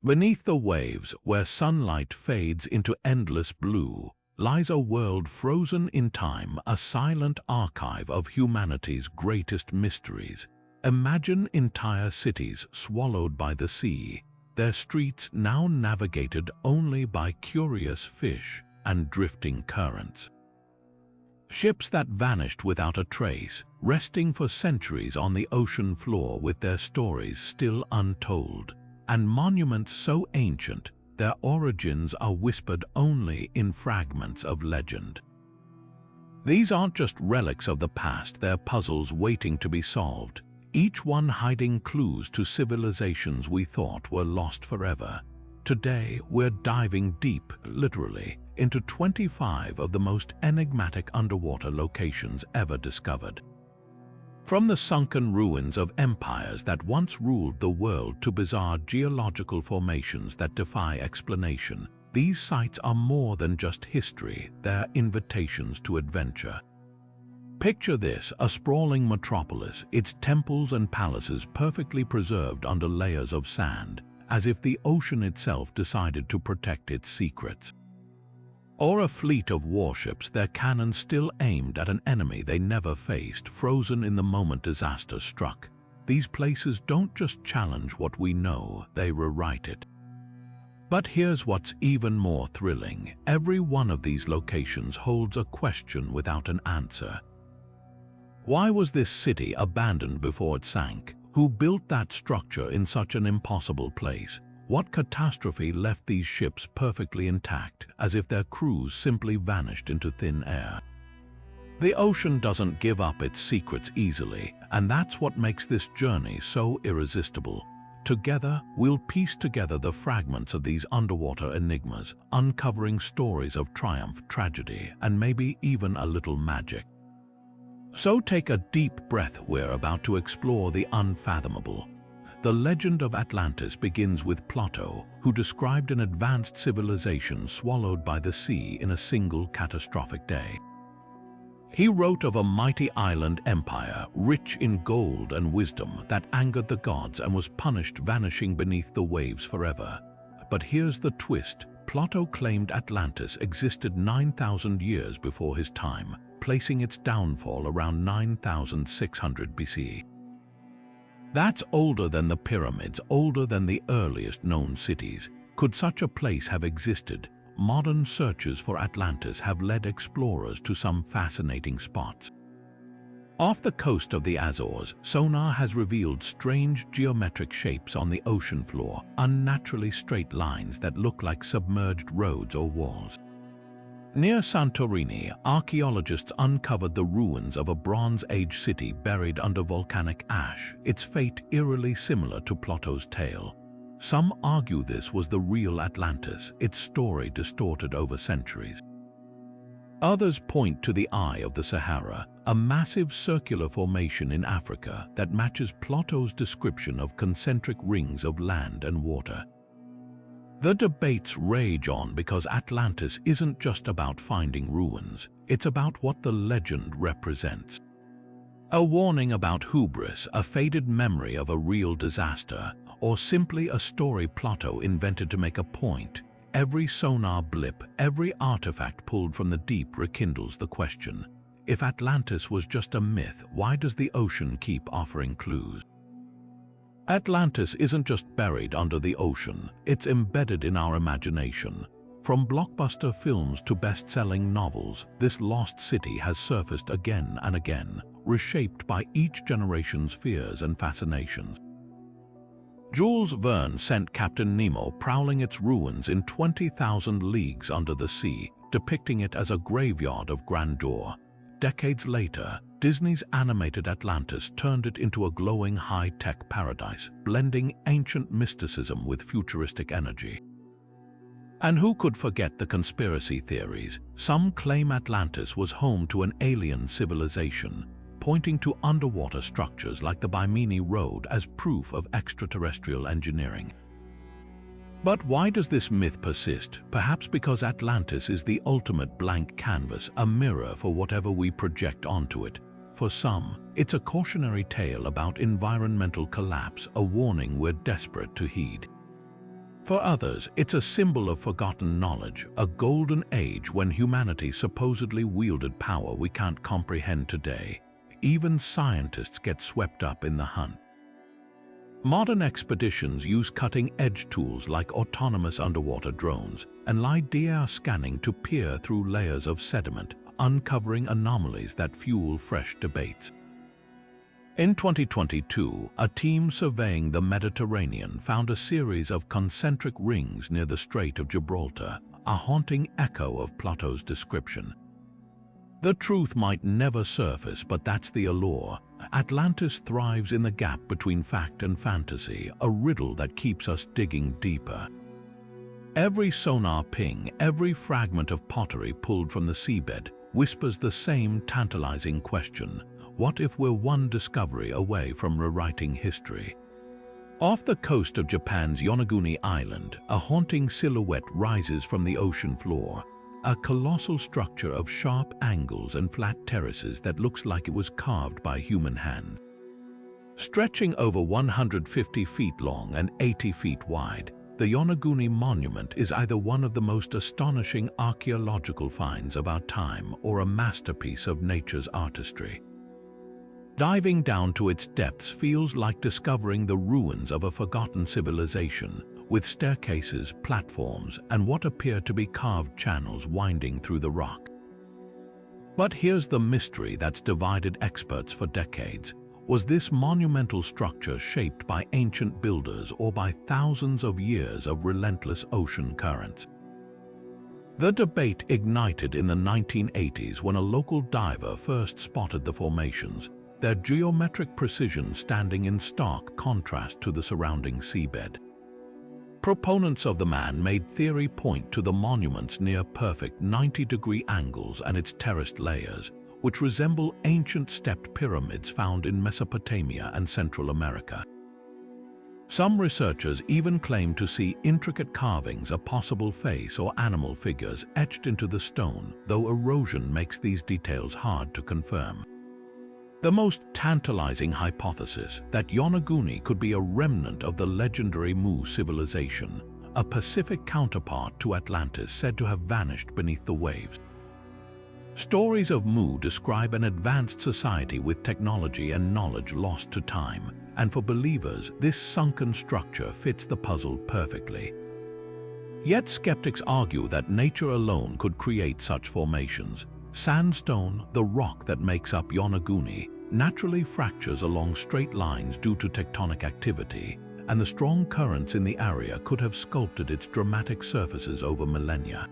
Beneath the waves, where sunlight fades into endless blue, lies a world frozen in time, a silent archive of humanity's greatest mysteries. Imagine entire cities swallowed by the sea, their streets now navigated only by curious fish and drifting currents. Ships that vanished without a trace, resting for centuries on the ocean floor with their stories still untold, and monuments so ancient their origins are whispered only in fragments of legend. These aren't just relics of the past, they're puzzles waiting to be solved, each one hiding clues to civilizations we thought were lost forever. Today, we're diving deep, literally, into 25 of the most enigmatic underwater locations ever discovered. From the sunken ruins of empires that once ruled the world to bizarre geological formations that defy explanation, these sites are more than just history, they're invitations to adventure. Picture this, a sprawling metropolis, its temples and palaces perfectly preserved under layers of sand, as if the ocean itself decided to protect its secrets. Or a fleet of warships, their cannons still aimed at an enemy they never faced, frozen in the moment disaster struck. These places don't just challenge what we know, they rewrite it. But here's what's even more thrilling. Every one of these locations holds a question without an answer. Why was this city abandoned before it sank? Who built that structure in such an impossible place? What catastrophe left these ships perfectly intact, as if their crews simply vanished into thin air? The ocean doesn't give up its secrets easily, and that's what makes this journey so irresistible. Together, we'll piece together the fragments of these underwater enigmas, uncovering stories of triumph, tragedy, and maybe even a little magic. So take a deep breath, we're about to explore the unfathomable. The legend of Atlantis begins with Plato, who described an advanced civilization swallowed by the sea in a single catastrophic day. He wrote of a mighty island empire, rich in gold and wisdom, that angered the gods and was punished, vanishing beneath the waves forever. But here's the twist. Plato claimed Atlantis existed 9,000 years before his time, placing its downfall around 9,600 BC. That's older than the pyramids, older than the earliest known cities. Could such a place have existed? Modern searches for Atlantis have led explorers to some fascinating spots. Off the coast of the Azores, sonar has revealed strange geometric shapes on the ocean floor, unnaturally straight lines that look like submerged roads or walls. Near Santorini, archaeologists uncovered the ruins of a Bronze Age city buried under volcanic ash, its fate eerily similar to Plato's tale. Some argue this was the real Atlantis, its story distorted over centuries. Others point to the Eye of the Sahara, a massive circular formation in Africa that matches Plato's description of concentric rings of land and water. The debates rage on because Atlantis isn't just about finding ruins, it's about what the legend represents. A warning about hubris, a faded memory of a real disaster, or simply a story Plato invented to make a point. Every sonar blip, every artifact pulled from the deep rekindles the question. If Atlantis was just a myth, why does the ocean keep offering clues? Atlantis isn't just buried under the ocean, it's embedded in our imagination. From blockbuster films to best-selling novels, this lost city has surfaced again and again, reshaped by each generation's fears and fascinations. Jules Verne sent Captain Nemo prowling its ruins in 20,000 Leagues Under the Sea, depicting it as a graveyard of grandeur. Decades later, Disney's animated Atlantis turned it into a glowing high-tech paradise, blending ancient mysticism with futuristic energy. And who could forget the conspiracy theories? Some claim Atlantis was home to an alien civilization, pointing to underwater structures like the Bimini Road as proof of extraterrestrial engineering. But why does this myth persist? Perhaps because Atlantis is the ultimate blank canvas, a mirror for whatever we project onto it. For some, it's a cautionary tale about environmental collapse, a warning we're desperate to heed. For others, it's a symbol of forgotten knowledge, a golden age when humanity supposedly wielded power we can't comprehend today. Even scientists get swept up in the hunt. Modern expeditions use cutting-edge tools like autonomous underwater drones and lidar scanning to peer through layers of sediment, uncovering anomalies that fuel fresh debates. In 2022, a team surveying the Mediterranean found a series of concentric rings near the Strait of Gibraltar, a haunting echo of Plato's description. The truth might never surface, but that's the allure. Atlantis thrives in the gap between fact and fantasy, a riddle that keeps us digging deeper. Every sonar ping, every fragment of pottery pulled from the seabed, whispers the same tantalizing question: what if we're one discovery away from rewriting history? Off the coast of Japan's Yonaguni Island, a haunting silhouette rises from the ocean floor, a colossal structure of sharp angles and flat terraces that looks like it was carved by human hand. Stretching over 150 feet long and 80 feet wide, the Yonaguni Monument is either one of the most astonishing archaeological finds of our time or a masterpiece of nature's artistry. Diving down to its depths feels like discovering the ruins of a forgotten civilization, with staircases, platforms, and what appear to be carved channels winding through the rock. But here's the mystery that's divided experts for decades. Was this monumental structure shaped by ancient builders or by thousands of years of relentless ocean currents? The debate ignited in the 1980s when a local diver first spotted the formations, their geometric precision standing in stark contrast to the surrounding seabed. Proponents of the man-made theory point to the monument's near-perfect 90-degree angles and its terraced layers, which resemble ancient stepped pyramids found in Mesopotamia and Central America. Some researchers even claim to see intricate carvings, a possible face or animal figures etched into the stone, though erosion makes these details hard to confirm. The most tantalizing hypothesis, that Yonaguni could be a remnant of the legendary Mu civilization, a Pacific counterpart to Atlantis said to have vanished beneath the waves. Stories of Mu describe an advanced society with technology and knowledge lost to time, and for believers, this sunken structure fits the puzzle perfectly. Yet skeptics argue that nature alone could create such formations. Sandstone, the rock that makes up Yonaguni, naturally fractures along straight lines due to tectonic activity, and the strong currents in the area could have sculpted its dramatic surfaces over millennia.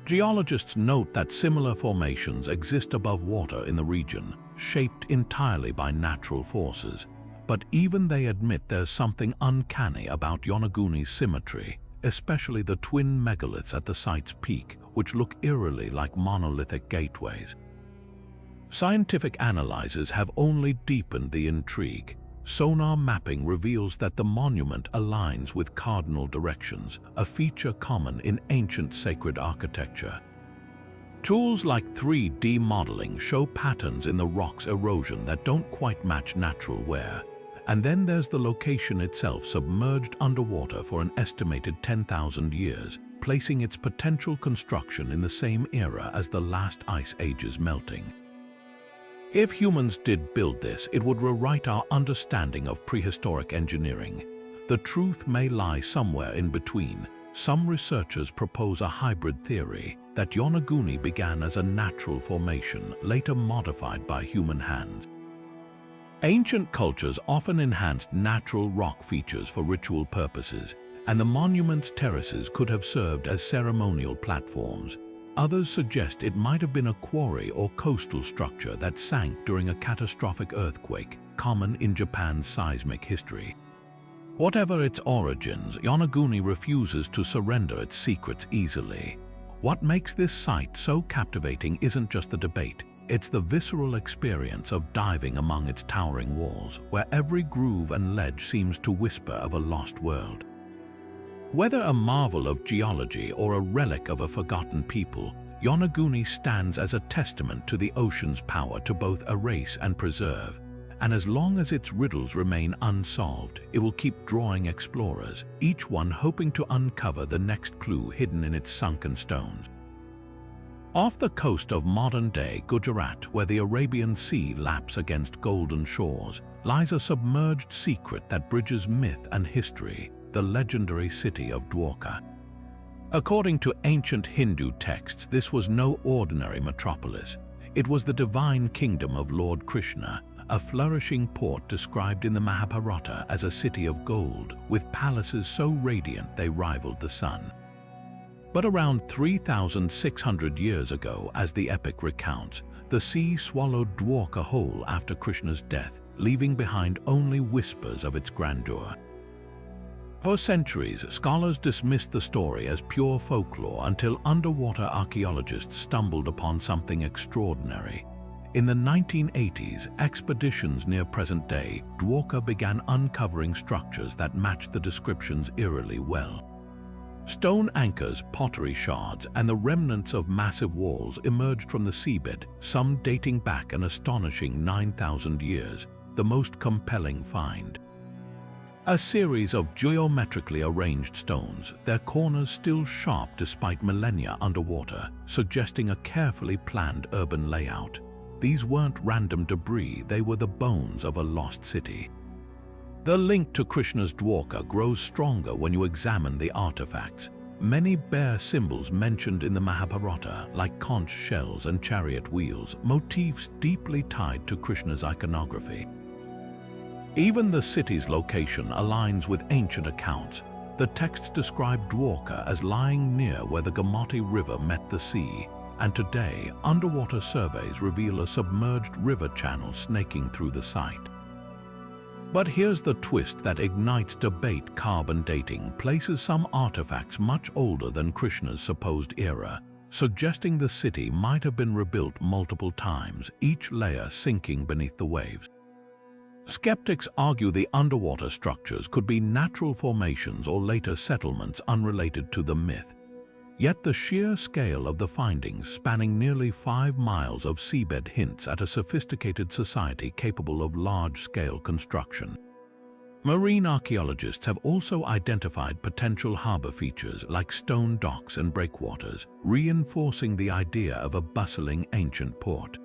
Geologists note that similar formations exist above water in the region, shaped entirely by natural forces, but even they admit there's something uncanny about Yonaguni's symmetry, especially the twin megaliths at the site's peak, which look eerily like monolithic gateways. Scientific analyses have only deepened the intrigue. Sonar mapping reveals that the monument aligns with cardinal directions, a feature common in ancient sacred architecture. Tools like 3D modeling show patterns in the rock's erosion that don't quite match natural wear. And then there's the location itself, submerged underwater for an estimated 10,000 years, placing its potential construction in the same era as the last ice age's melting. If humans did build this, it would rewrite our understanding of prehistoric engineering. The truth may lie somewhere in between. Some researchers propose a hybrid theory that Yonaguni began as a natural formation, later modified by human hands. Ancient cultures often enhanced natural rock features for ritual purposes, and the monument's terraces could have served as ceremonial platforms. Others suggest it might have been a quarry or coastal structure that sank during a catastrophic earthquake, common in Japan's seismic history. Whatever its origins, Yonaguni refuses to surrender its secrets easily. What makes this site so captivating isn't just the debate, it's the visceral experience of diving among its towering walls, where every groove and ledge seems to whisper of a lost world. Whether a marvel of geology or a relic of a forgotten people, Yonaguni stands as a testament to the ocean's power to both erase and preserve. and as long as its riddles remain unsolved, it will keep drawing explorers, each one hoping to uncover the next clue hidden in its sunken stones. Off the coast of modern-day Gujarat, where the Arabian Sea laps against golden shores, lies a submerged secret that bridges myth and history, the legendary city of Dwarka. According to ancient Hindu texts, this was no ordinary metropolis. It was the divine kingdom of Lord Krishna, a flourishing port described in the Mahabharata as a city of gold, with palaces so radiant they rivaled the sun. But around 3,600 years ago, as the epic recounts, the sea swallowed Dwarka whole after Krishna's death, leaving behind only whispers of its grandeur. For centuries, scholars dismissed the story as pure folklore until underwater archaeologists stumbled upon something extraordinary. In the 1980s, expeditions near present-day Dwarka began uncovering structures that matched the descriptions eerily well. Stone anchors, pottery shards, and the remnants of massive walls emerged from the seabed, some dating back an astonishing 9,000 years, the most compelling find. A series of geometrically arranged stones, their corners still sharp despite millennia underwater, suggesting a carefully planned urban layout. These weren't random debris, they were the bones of a lost city. The link to Krishna's Dwarka grows stronger when you examine the artifacts. Many bear symbols mentioned in the Mahabharata, like conch shells and chariot wheels, motifs deeply tied to Krishna's iconography. Even the city's location aligns with ancient accounts. The texts describe Dwarka as lying near where the Gomati River met the sea, and today, underwater surveys reveal a submerged river channel snaking through the site. But here's the twist that ignites debate. Carbon dating places some artifacts much older than Krishna's supposed era, suggesting the city might have been rebuilt multiple times, each layer sinking beneath the waves. Skeptics argue the underwater structures could be natural formations or later settlements unrelated to the myth. Yet the sheer scale of the findings, spanning nearly 5 miles of seabed, hints at a sophisticated society capable of large-scale construction. Marine archaeologists have also identified potential harbor features like stone docks and breakwaters, reinforcing the idea of a bustling ancient port.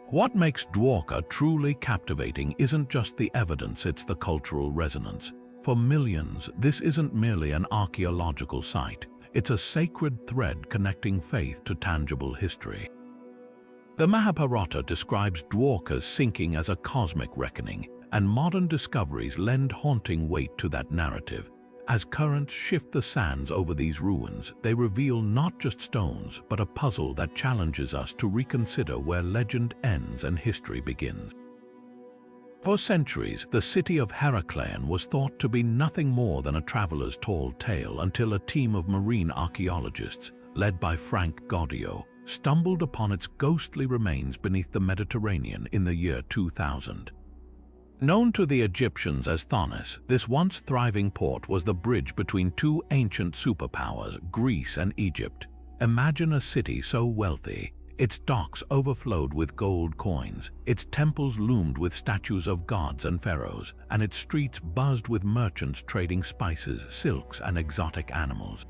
What makes Dwarka truly captivating isn't just the evidence, it's the cultural resonance. For millions, this isn't merely an archaeological site. It's a sacred thread connecting faith to tangible history. The Mahabharata describes Dwarka's sinking as a cosmic reckoning, and modern discoveries lend haunting weight to that narrative. As currents shift the sands over these ruins, they reveal not just stones, but a puzzle that challenges us to reconsider where legend ends and history begins. For centuries, the city of Heracleion was thought to be nothing more than a traveler's tall tale until a team of marine archaeologists, led by Frank Gaudio, stumbled upon its ghostly remains beneath the Mediterranean in the year 2000. Known to the Egyptians as Thanis, this once thriving port was the bridge between two ancient superpowers, Greece and Egypt. Imagine a city so wealthy, its docks overflowed with gold coins, its temples loomed with statues of gods and pharaohs, and its streets buzzed with merchants trading spices, silks, and exotic animals.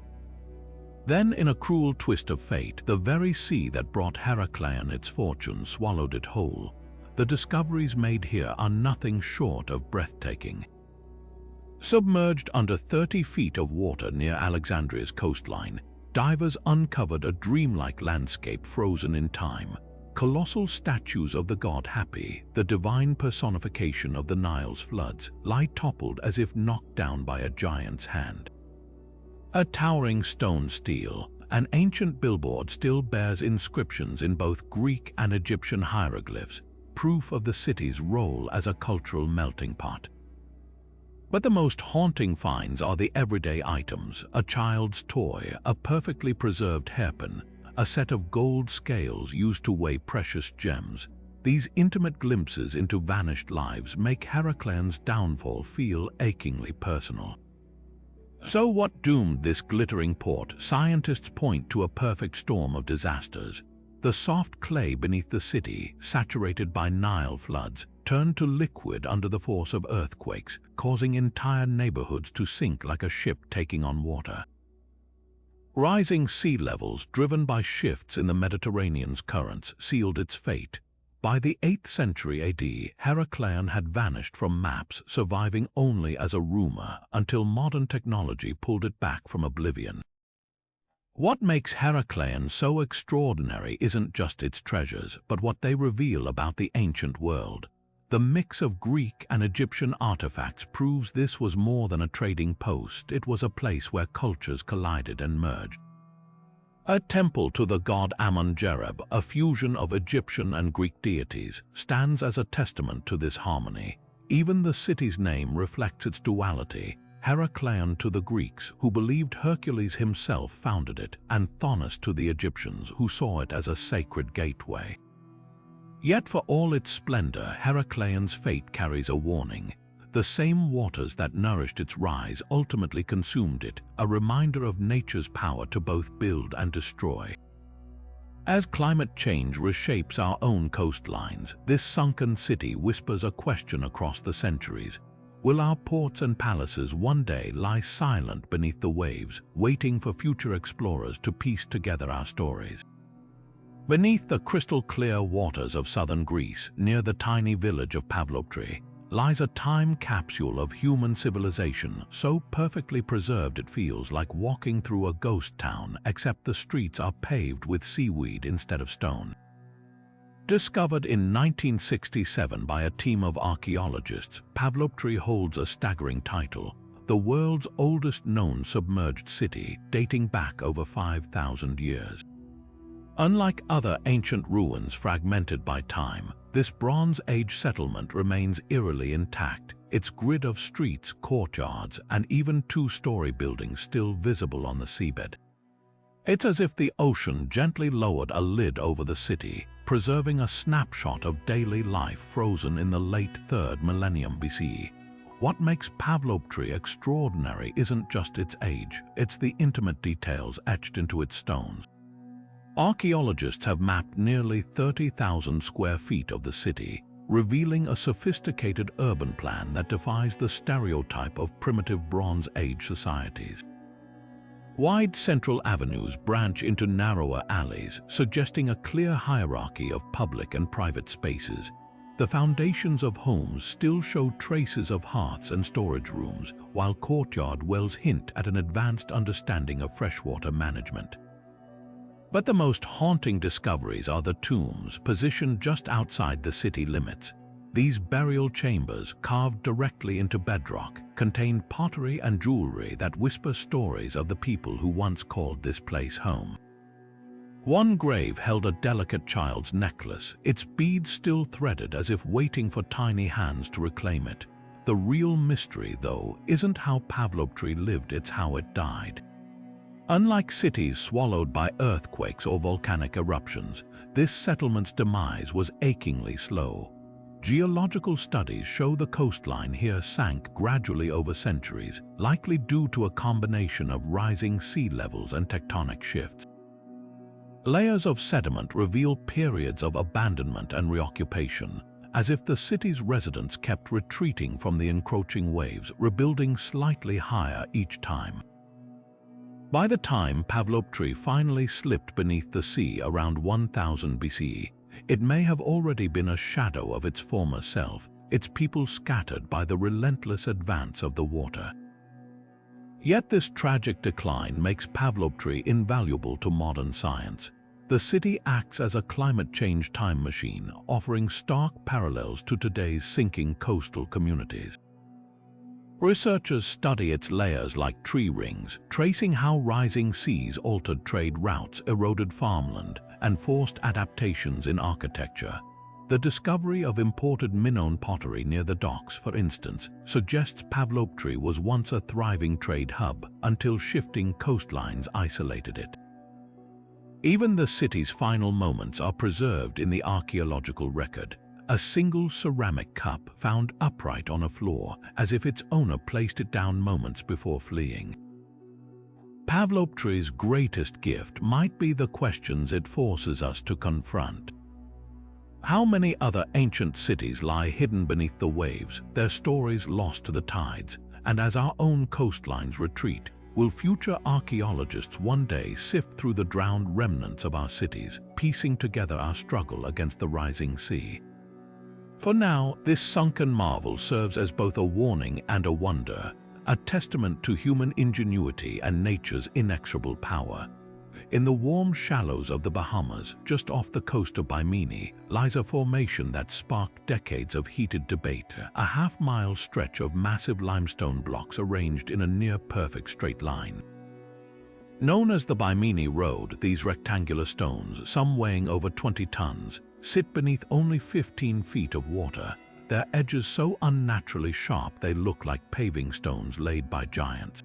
Then, in a cruel twist of fate, the very sea that brought Heracleion its fortune swallowed it whole. The discoveries made here are nothing short of breathtaking. Submerged under 30 feet of water near Alexandria's coastline, divers uncovered a dreamlike landscape frozen in time. Colossal statues of the god Hapi, the divine personification of the Nile's floods, lie toppled as if knocked down by a giant's hand. A towering stone stele, an ancient billboard, still bears inscriptions in both Greek and Egyptian hieroglyphs, proof of the city's role as a cultural melting pot. But the most haunting finds are the everyday items: a child's toy, a perfectly preserved hairpin, a set of gold scales used to weigh precious gems. These intimate glimpses into vanished lives make Heracleon's downfall feel achingly personal. So what doomed this glittering port? Scientists point to a perfect storm of disasters. The soft clay beneath the city, saturated by Nile floods, turned to liquid under the force of earthquakes, causing entire neighborhoods to sink like a ship taking on water. Rising sea levels, driven by shifts in the Mediterranean's currents, sealed its fate. By the 8th century AD, Heracleion had vanished from maps, surviving only as a rumor until modern technology pulled it back from oblivion. What makes Heracleion so extraordinary isn't just its treasures, but what they reveal about the ancient world. The mix of Greek and Egyptian artifacts proves this was more than a trading post. It was a place where cultures collided and merged. A temple to the god Amun-Jereb, a fusion of Egyptian and Greek deities, stands as a testament to this harmony. Even the city's name reflects its duality. Heracleion to the Greeks, who believed Hercules himself founded it, and Thonis to the Egyptians, who saw it as a sacred gateway. Yet for all its splendor, Heracleion's fate carries a warning. The same waters that nourished its rise ultimately consumed it, a reminder of nature's power to both build and destroy. As climate change reshapes our own coastlines, this sunken city whispers a question across the centuries. Will our ports and palaces one day lie silent beneath the waves, waiting for future explorers to piece together our stories? Beneath the crystal-clear waters of southern Greece, near the tiny village of Pavlopetri, lies a time capsule of human civilization, so perfectly preserved it feels like walking through a ghost town, except the streets are paved with seaweed instead of stone. Discovered in 1967 by a team of archaeologists, Pavlopetri holds a staggering title, the world's oldest known submerged city, dating back over 5,000 years. Unlike other ancient ruins fragmented by time, this Bronze Age settlement remains eerily intact, its grid of streets, courtyards, and even two-story buildings still visible on the seabed. It's as if the ocean gently lowered a lid over the city, preserving a snapshot of daily life frozen in the late 3rd millennium BCE. What makes Pavlopetri extraordinary isn't just its age, it's the intimate details etched into its stones. Archaeologists have mapped nearly 30,000 square feet of the city, revealing a sophisticated urban plan that defies the stereotype of primitive Bronze Age societies. Wide central avenues branch into narrower alleys, suggesting a clear hierarchy of public and private spaces. The foundations of homes still show traces of hearths and storage rooms, while courtyard wells hint at an advanced understanding of freshwater management. But the most haunting discoveries are the tombs positioned just outside the city limits. These burial chambers, carved directly into bedrock, contain pottery and jewelry that whisper stories of the people who once called this place home. One grave held a delicate child's necklace, its beads still threaded as if waiting for tiny hands to reclaim it. The real mystery, though, isn't how Pavlopetri lived, it's how it died. Unlike cities swallowed by earthquakes or volcanic eruptions, this settlement's demise was achingly slow. Geological studies show the coastline here sank gradually over centuries, likely due to a combination of rising sea levels and tectonic shifts. Layers of sediment reveal periods of abandonment and reoccupation, as if the city's residents kept retreating from the encroaching waves, rebuilding slightly higher each time. By the time Pavlopetri finally slipped beneath the sea around 1000 BCE, it may have already been a shadow of its former self, its people scattered by the relentless advance of the water. Yet this tragic decline makes Pavlopetri invaluable to modern science. The city acts as a climate change time machine, offering stark parallels to today's sinking coastal communities. Researchers study its layers like tree rings, tracing how rising seas altered trade routes, eroded farmland, and forced adaptations in architecture. The discovery of imported Minoan pottery near the docks, for instance, suggests Pavlopetri was once a thriving trade hub until shifting coastlines isolated it. Even the city's final moments are preserved in the archaeological record. A single ceramic cup found upright on a floor, as if its owner placed it down moments before fleeing. Pavlopetri's greatest gift might be the questions it forces us to confront. How many other ancient cities lie hidden beneath the waves, their stories lost to the tides, and as our own coastlines retreat, will future archaeologists one day sift through the drowned remnants of our cities, piecing together our struggle against the rising sea? For now, this sunken marvel serves as both a warning and a wonder, a testament to human ingenuity and nature's inexorable power. In the warm shallows of the Bahamas, just off the coast of Baiae, lies a formation that sparked decades of heated debate, a half-mile stretch of massive limestone blocks arranged in a near-perfect straight line. Known as the Baiae Road, these rectangular stones, some weighing over 20 tons, sit beneath only 15 feet of water, their edges so unnaturally sharp they look like paving stones laid by giants.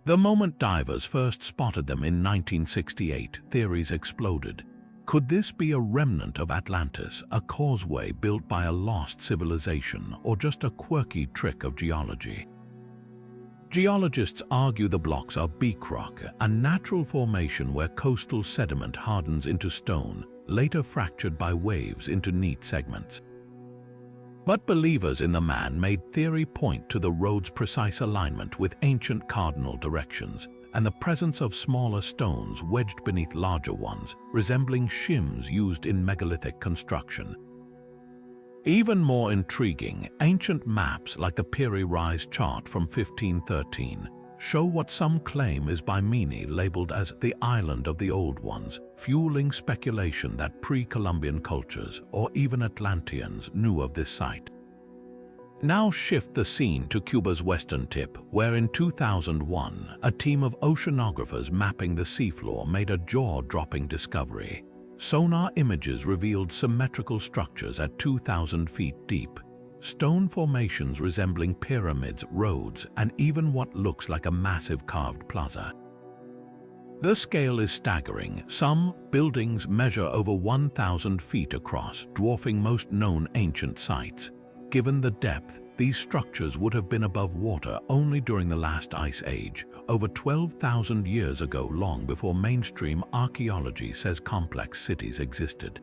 The moment divers first spotted them in 1968, theories exploded. Could this be a remnant of Atlantis, a causeway built by a lost civilization, or just a quirky trick of geology? Geologists argue the blocks are beak rock, a natural formation where coastal sediment hardens into stone, later fractured by waves into neat segments. But believers in the man-made theory point to the road's precise alignment with ancient cardinal directions and the presence of smaller stones wedged beneath larger ones, resembling shims used in megalithic construction. Even more intriguing, ancient maps like the Piri Reis chart from 1513 show what some claim is Baiae, labeled as the Island of the Old Ones, fueling speculation that pre-Columbian cultures, or even Atlanteans, knew of this site. Now shift the scene to Cuba's western tip, where in 2001, a team of oceanographers mapping the seafloor made a jaw-dropping discovery. Sonar images revealed symmetrical structures at 2,000 feet deep, stone formations resembling pyramids, roads, and even what looks like a massive carved plaza. The scale is staggering. Some buildings measure over 1,000 feet across, dwarfing most known ancient sites. Given the depth, these structures would have been above water only during the last ice age, over 12,000 years ago, long before mainstream archaeology says complex cities existed.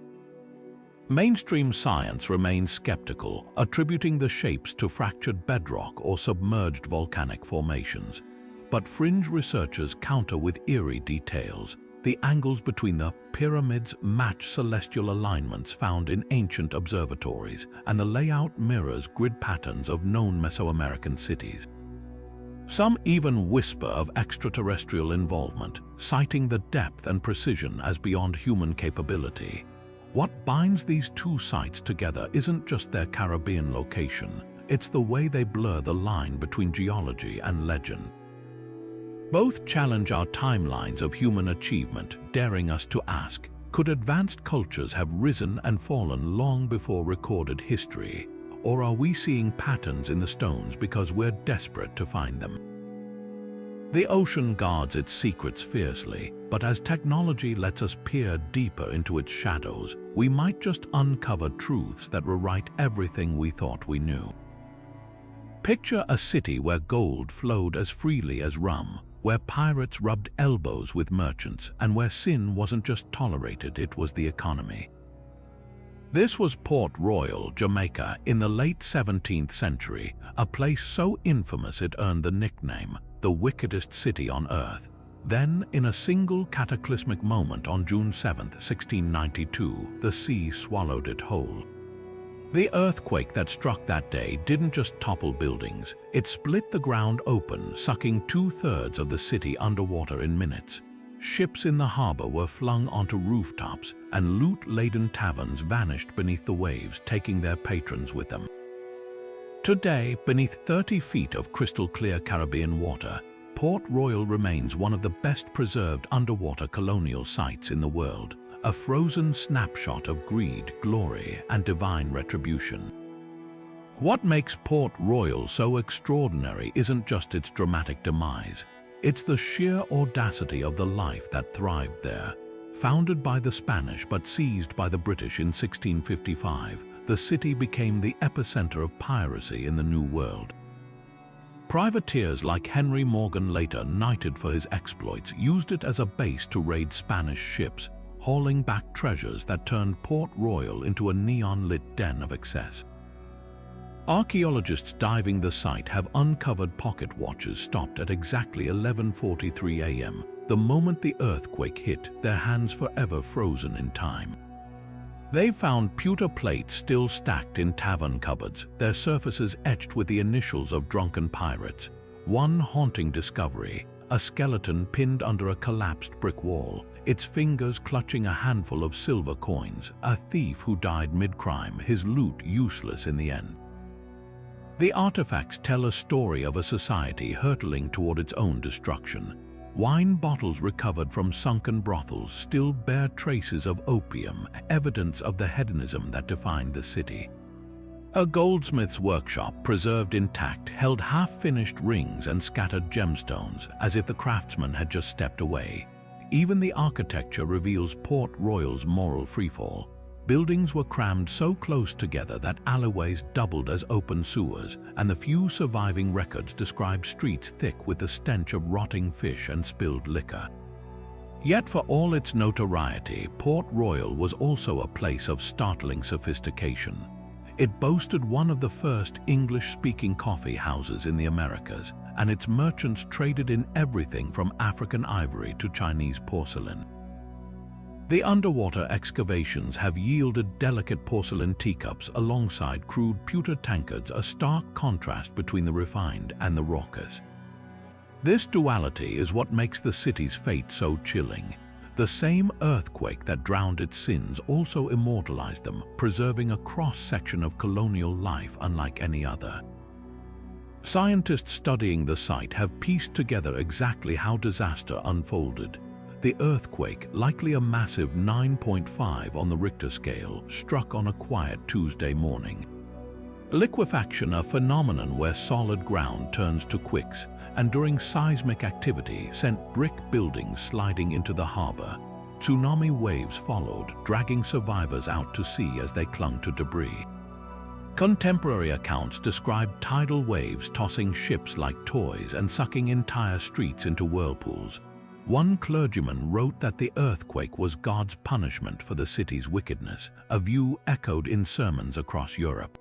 Mainstream science remains skeptical, attributing the shapes to fractured bedrock or submerged volcanic formations. But fringe researchers counter with eerie details. The angles between the pyramids match celestial alignments found in ancient observatories, and the layout mirrors grid patterns of known Mesoamerican cities. Some even whisper of extraterrestrial involvement, citing the depth and precision as beyond human capability. What binds these two sites together isn't just their Caribbean location, it's the way they blur the line between geology and legend. Both challenge our timelines of human achievement, daring us to ask, could advanced cultures have risen and fallen long before recorded history? Or are we seeing patterns in the stones because we're desperate to find them? The ocean guards its secrets fiercely, but as technology lets us peer deeper into its shadows, we might just uncover truths that rewrite everything we thought we knew. Picture a city where gold flowed as freely as rum, where pirates rubbed elbows with merchants, and where sin wasn't just tolerated, it was the economy. This was Port Royal, Jamaica, in the late 17th century, a place so infamous it earned the nickname, the wickedest city on earth. Then, in a single cataclysmic moment on June 7, 1692, the sea swallowed it whole. The earthquake that struck that day didn't just topple buildings, it split the ground open, sucking 2/3 of the city underwater in minutes. Ships in the harbor were flung onto rooftops, and loot-laden taverns vanished beneath the waves, taking their patrons with them. Today, beneath 30 feet of crystal-clear Caribbean water, Port Royal remains one of the best-preserved underwater colonial sites in the world, a frozen snapshot of greed, glory, and divine retribution. What makes Port Royal so extraordinary isn't just its dramatic demise. It's the sheer audacity of the life that thrived there. Founded by the Spanish but seized by the British in 1655, the city became the epicenter of piracy in the New World. Privateers like Henry Morgan, later knighted for his exploits, used it as a base to raid Spanish ships, hauling back treasures that turned Port Royal into a neon-lit den of excess. Archaeologists diving the site have uncovered pocket watches stopped at exactly 11:43 a.m., the moment the earthquake hit, their hands forever frozen in time. They found pewter plates still stacked in tavern cupboards, their surfaces etched with the initials of drunken pirates. One haunting discovery, a skeleton pinned under a collapsed brick wall, its fingers clutching a handful of silver coins, a thief who died mid-crime, his loot useless in the end. The artifacts tell a story of a society hurtling toward its own destruction. Wine bottles recovered from sunken brothels still bear traces of opium, evidence of the hedonism that defined the city. A goldsmith's workshop, preserved intact, held half-finished rings and scattered gemstones, as if the craftsman had just stepped away. Even the architecture reveals Port Royal's moral freefall. Buildings were crammed so close together that alleyways doubled as open sewers, and the few surviving records describe streets thick with the stench of rotting fish and spilled liquor. Yet for all its notoriety, Port Royal was also a place of startling sophistication. It boasted one of the first English-speaking coffee houses in the Americas, and its merchants traded in everything from African ivory to Chinese porcelain. The underwater excavations have yielded delicate porcelain teacups alongside crude pewter tankards, a stark contrast between the refined and the raucous. This duality is what makes the city's fate so chilling. The same earthquake that drowned its sins also immortalized them, preserving a cross-section of colonial life unlike any other. Scientists studying the site have pieced together exactly how disaster unfolded. The earthquake, likely a massive 9.5 on the Richter scale, struck on a quiet Tuesday morning. Liquefaction, a phenomenon where solid ground turns to quicks, and during seismic activity sent brick buildings sliding into the harbor. Tsunami waves followed, dragging survivors out to sea as they clung to debris. Contemporary accounts describe tidal waves tossing ships like toys and sucking entire streets into whirlpools. One clergyman wrote that the earthquake was God's punishment for the city's wickedness, a view echoed in sermons across Europe.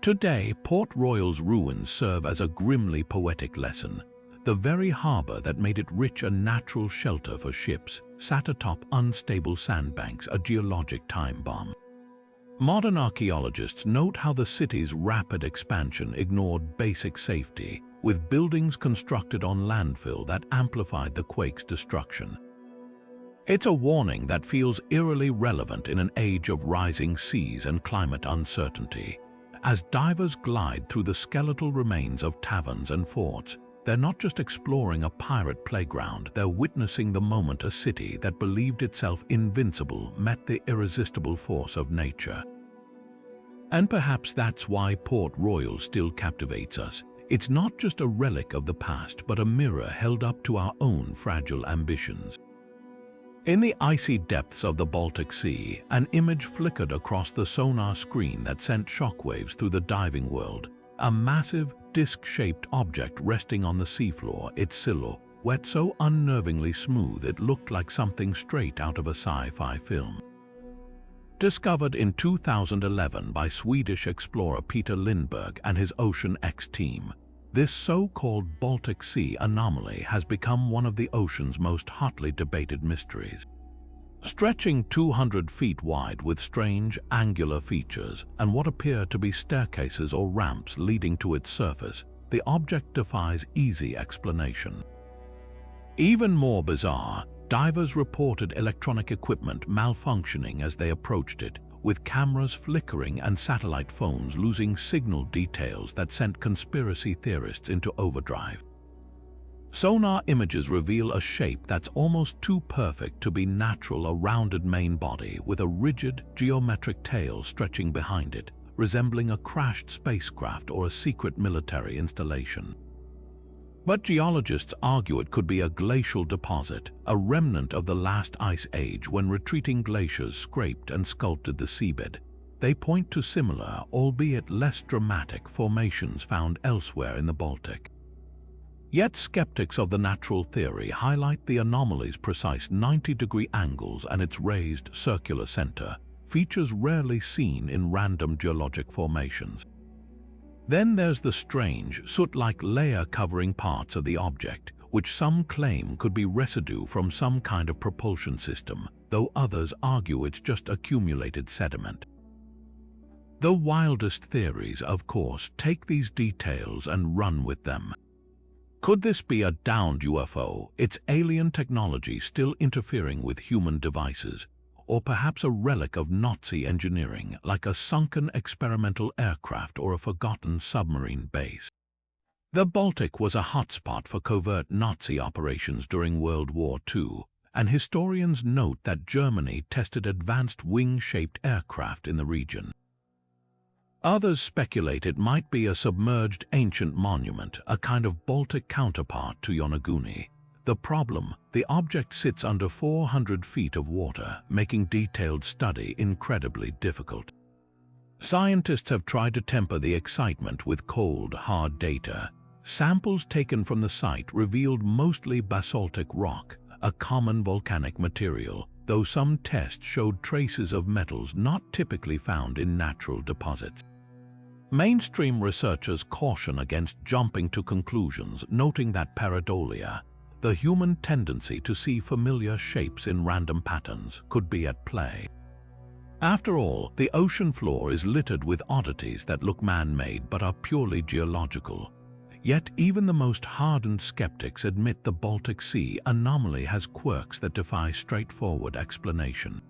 Today, Port Royal's ruins serve as a grimly poetic lesson. The very harbor that made it rich a natural shelter for ships sat atop unstable sandbanks, a geologic time bomb. Modern archaeologists note how the city's rapid expansion ignored basic safety, with buildings constructed on landfill that amplified the quake's destruction. It's a warning that feels eerily relevant in an age of rising seas and climate uncertainty. As divers glide through the skeletal remains of taverns and forts, they're not just exploring a pirate playground, they're witnessing the moment a city that believed itself invincible met the irresistible force of nature. And perhaps that's why Port Royal still captivates us. It's not just a relic of the past, but a mirror held up to our own fragile ambitions. In the icy depths of the Baltic Sea, an image flickered across the sonar screen that sent shockwaves through the diving world. A massive, disc-shaped object resting on the seafloor, its silhouette so unnervingly smooth it looked like something straight out of a sci-fi film. Discovered in 2011 by Swedish explorer Peter Lindberg and his Ocean X team, this so-called Baltic Sea anomaly has become one of the ocean's most hotly debated mysteries. Stretching 200 feet wide with strange, angular features and what appear to be staircases or ramps leading to its surface, the object defies easy explanation. Even more bizarre, divers reported electronic equipment malfunctioning as they approached it, with cameras flickering and satellite phones losing signal details that sent conspiracy theorists into overdrive. Sonar images reveal a shape that's almost too perfect to be natural, a rounded main body with a rigid, geometric tail stretching behind it, resembling a crashed spacecraft or a secret military installation. But geologists argue it could be a glacial deposit, a remnant of the last ice age when retreating glaciers scraped and sculpted the seabed. they point to similar, albeit less dramatic, formations found elsewhere in the Baltic. Yet skeptics of the natural theory highlight the anomaly's precise 90-degree angles and its raised circular center, features rarely seen in random geologic formations. Then there's the strange, soot-like layer covering parts of the object, which some claim could be residue from some kind of propulsion system, though others argue it's just accumulated sediment. The wildest theories, of course, take these details and run with them. Could this be a downed UFO, its alien technology still interfering with human devices, or perhaps a relic of Nazi engineering, like a sunken experimental aircraft or a forgotten submarine base? The Baltic was a hotspot for covert Nazi operations during World War II, and historians note that Germany tested advanced wing-shaped aircraft in the region. Others speculate it might be a submerged ancient monument, a kind of Baltic counterpart to Yonaguni. The problem: the object sits under 400 feet of water, making detailed study incredibly difficult. Scientists have tried to temper the excitement with cold, hard data. Samples taken from the site revealed mostly basaltic rock, a common volcanic material, though some tests showed traces of metals not typically found in natural deposits. Mainstream researchers caution against jumping to conclusions, noting that pareidolia, the human tendency to see familiar shapes in random patterns, could be at play. After all, the ocean floor is littered with oddities that look man-made but are purely geological. Yet even the most hardened skeptics admit the Baltic Sea anomaly has quirks that defy straightforward explanation.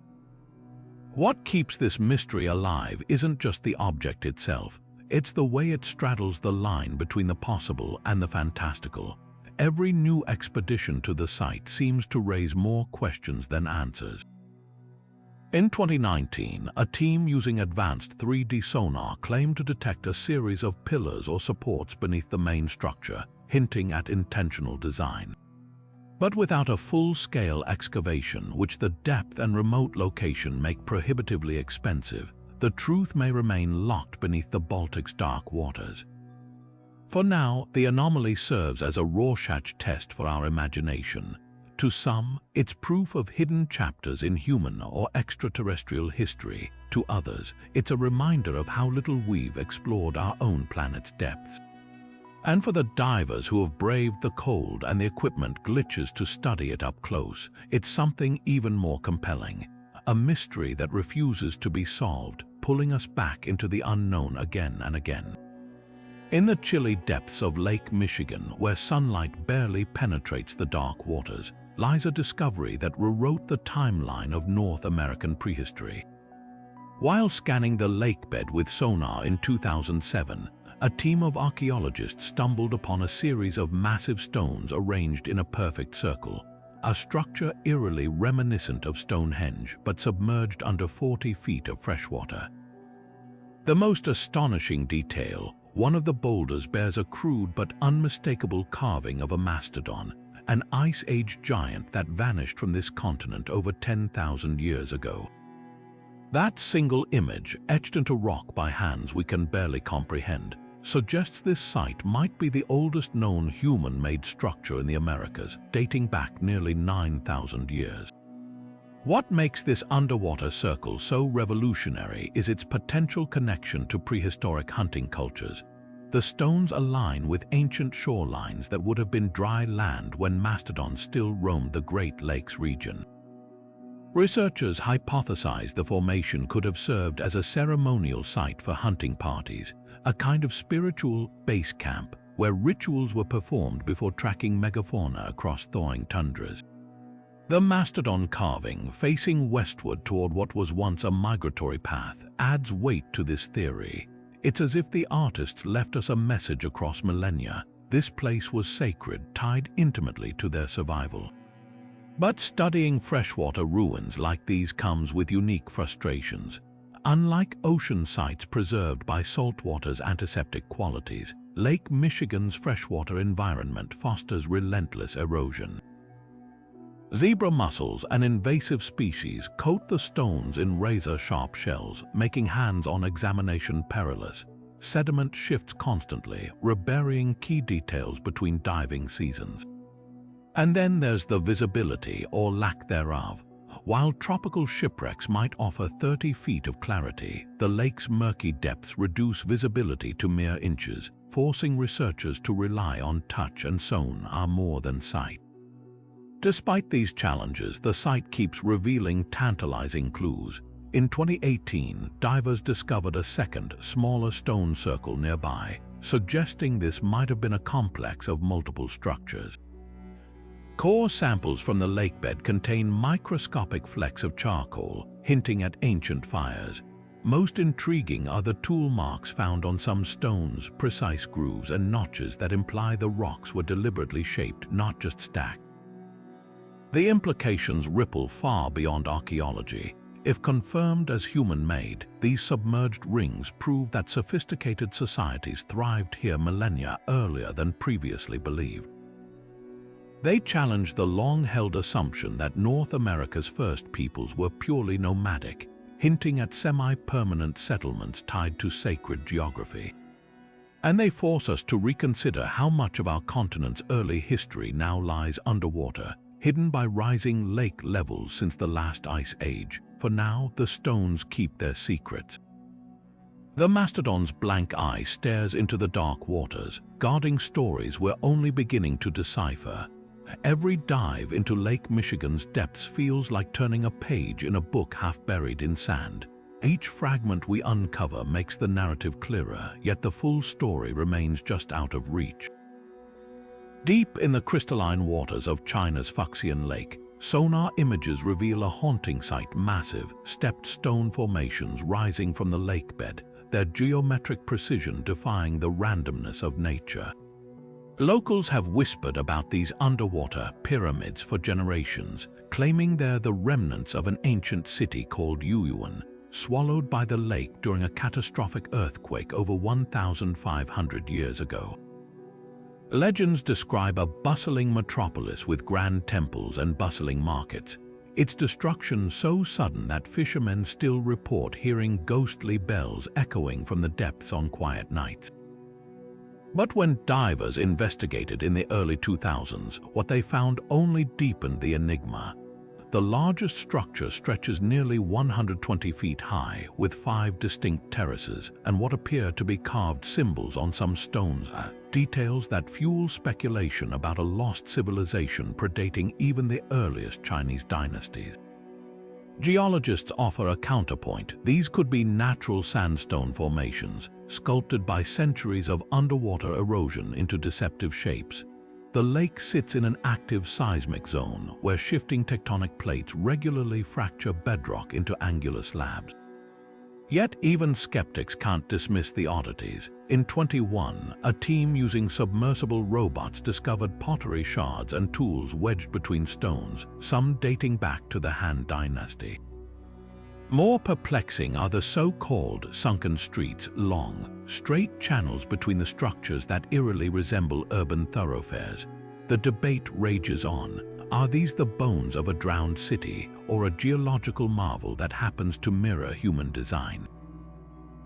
What keeps this mystery alive isn't just the object itself. It's the way it straddles the line between the possible and the fantastical. Every new expedition to the site seems to raise more questions than answers. In 2019, a team using advanced 3D sonar claimed to detect a series of pillars or supports beneath the main structure, hinting at intentional design. But without a full-scale excavation, which the depth and remote location make prohibitively expensive, the truth may remain locked beneath the Baltic's dark waters. For now, the anomaly serves as a Rorschach test for our imagination. To some, it's proof of hidden chapters in human or extraterrestrial history. To others, it's a reminder of how little we've explored our own planet's depths. And for the divers who have braved the cold and the equipment glitches to study it up close, it's something even more compelling. A mystery that refuses to be solved, pulling us back into the unknown again and again. In the chilly depths of Lake Michigan, where sunlight barely penetrates the dark waters, lies a discovery that rewrote the timeline of North American prehistory. While scanning the lakebed with sonar in 2007, a team of archaeologists stumbled upon a series of massive stones arranged in a perfect circle, a structure eerily reminiscent of Stonehenge but submerged under 40 feet of freshwater. The most astonishing detail: one of the boulders bears a crude but unmistakable carving of a mastodon, an Ice Age giant that vanished from this continent over 10,000 years ago. That single image, etched into rock by hands we can barely comprehend, suggests this site might be the oldest known human-made structure in the Americas, dating back nearly 9,000 years. What makes this underwater circle so revolutionary is its potential connection to prehistoric hunting cultures. The stones align with ancient shorelines that would have been dry land when mastodons still roamed the Great Lakes region. Researchers hypothesize the formation could have served as a ceremonial site for hunting parties, a kind of spiritual base camp where rituals were performed before tracking megafauna across thawing tundras. The mastodon carving, facing westward toward what was once a migratory path, adds weight to this theory. It's as if the artists left us a message across millennia. This place was sacred, tied intimately to their survival. But studying freshwater ruins like these comes with unique frustrations. Unlike ocean sites preserved by saltwater's antiseptic qualities, Lake Michigan's freshwater environment fosters relentless erosion. Zebra mussels, an invasive species, coat the stones in razor-sharp shells, making hands-on examination perilous. Sediment shifts constantly, reburying key details between diving seasons. And then there's the visibility, or lack thereof. While tropical shipwrecks might offer 30 feet of clarity, the lake's murky depths reduce visibility to mere inches, forcing researchers to rely on touch and sonar more than sight. Despite these challenges, the site keeps revealing tantalizing clues. In 2018, divers discovered a second, smaller stone circle nearby, suggesting this might have been a complex of multiple structures. Core samples from the lakebed contain microscopic flecks of charcoal, hinting at ancient fires. Most intriguing are the tool marks found on some stones, precise grooves and notches that imply the rocks were deliberately shaped, not just stacked. The implications ripple far beyond archaeology. If confirmed as human-made, these submerged rings prove that sophisticated societies thrived here millennia earlier than previously believed. They challenge the long-held assumption that North America's first peoples were purely nomadic, hinting at semi-permanent settlements tied to sacred geography. And they force us to reconsider how much of our continent's early history now lies underwater, hidden by rising lake levels since the last ice age. For now, the stones keep their secrets. The mastodon's blank eye stares into the dark waters, guarding stories we're only beginning to decipher. Every dive into Lake Michigan's depths feels like turning a page in a book half buried in sand. Each fragment we uncover makes the narrative clearer, yet the full story remains just out of reach. Deep in the crystalline waters of China's Fuxian Lake, sonar images reveal a haunting sight: massive, stepped stone formations rising from the lakebed, their geometric precision defying the randomness of nature. Locals have whispered about these underwater pyramids for generations, claiming they're the remnants of an ancient city called Yucatán, swallowed by the lake during a catastrophic earthquake over 1,500 years ago. Legends describe a bustling metropolis with grand temples and bustling markets, its destruction so sudden that fishermen still report hearing ghostly bells echoing from the depths on quiet nights. But when divers investigated in the early 2000s, what they found only deepened the enigma. The largest structure stretches nearly 120 feet high, with 5 distinct terraces and what appear to be carved symbols on some stones, details that fuel speculation about a lost civilization predating even the earliest Chinese dynasties. Geologists offer a counterpoint. These could be natural sandstone formations, sculpted by centuries of underwater erosion into deceptive shapes. The lake sits in an active seismic zone where shifting tectonic plates regularly fracture bedrock into angular slabs. Yet even skeptics can't dismiss the oddities. In 2021, a team using submersible robots discovered pottery shards and tools wedged between stones, some dating back to the Han Dynasty. More perplexing are the so-called sunken streets, long, straight channels between the structures that eerily resemble urban thoroughfares. The debate rages on. Are these the bones of a drowned city, or a geological marvel that happens to mirror human design?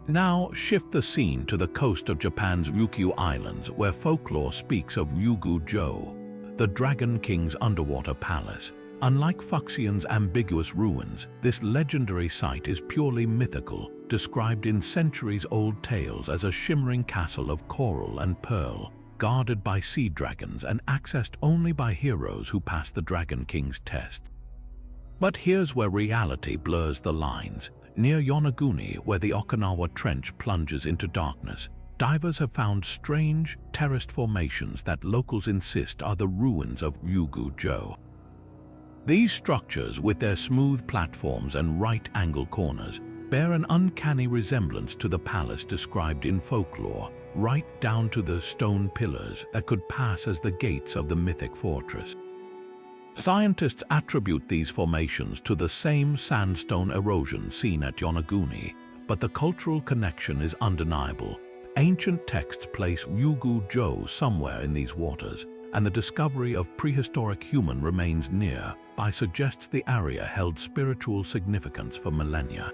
Now shift the scene to the coast of Japan's Ryukyu Islands, where folklore speaks of Ryugu-jo, the Dragon King's underwater palace. Unlike Fuxian's ambiguous ruins, this legendary site is purely mythical, described in centuries-old tales as a shimmering castle of coral and pearl, guarded by sea dragons and accessed only by heroes who pass the Dragon King's test. But here's where reality blurs the lines. Near Yonaguni, where the Okinawa Trench plunges into darkness, divers have found strange, terraced formations that locals insist are the ruins of Ryugu-jo. These structures, with their smooth platforms and right-angle corners, bear an uncanny resemblance to the palace described in folklore, right down to the stone pillars that could pass as the gates of the mythic fortress. Scientists attribute these formations to the same sandstone erosion seen at Yonaguni, but the cultural connection is undeniable. Ancient texts place Ryugu-jo somewhere in these waters, and the discovery of prehistoric human remains nearby suggests the area held spiritual significance for millennia.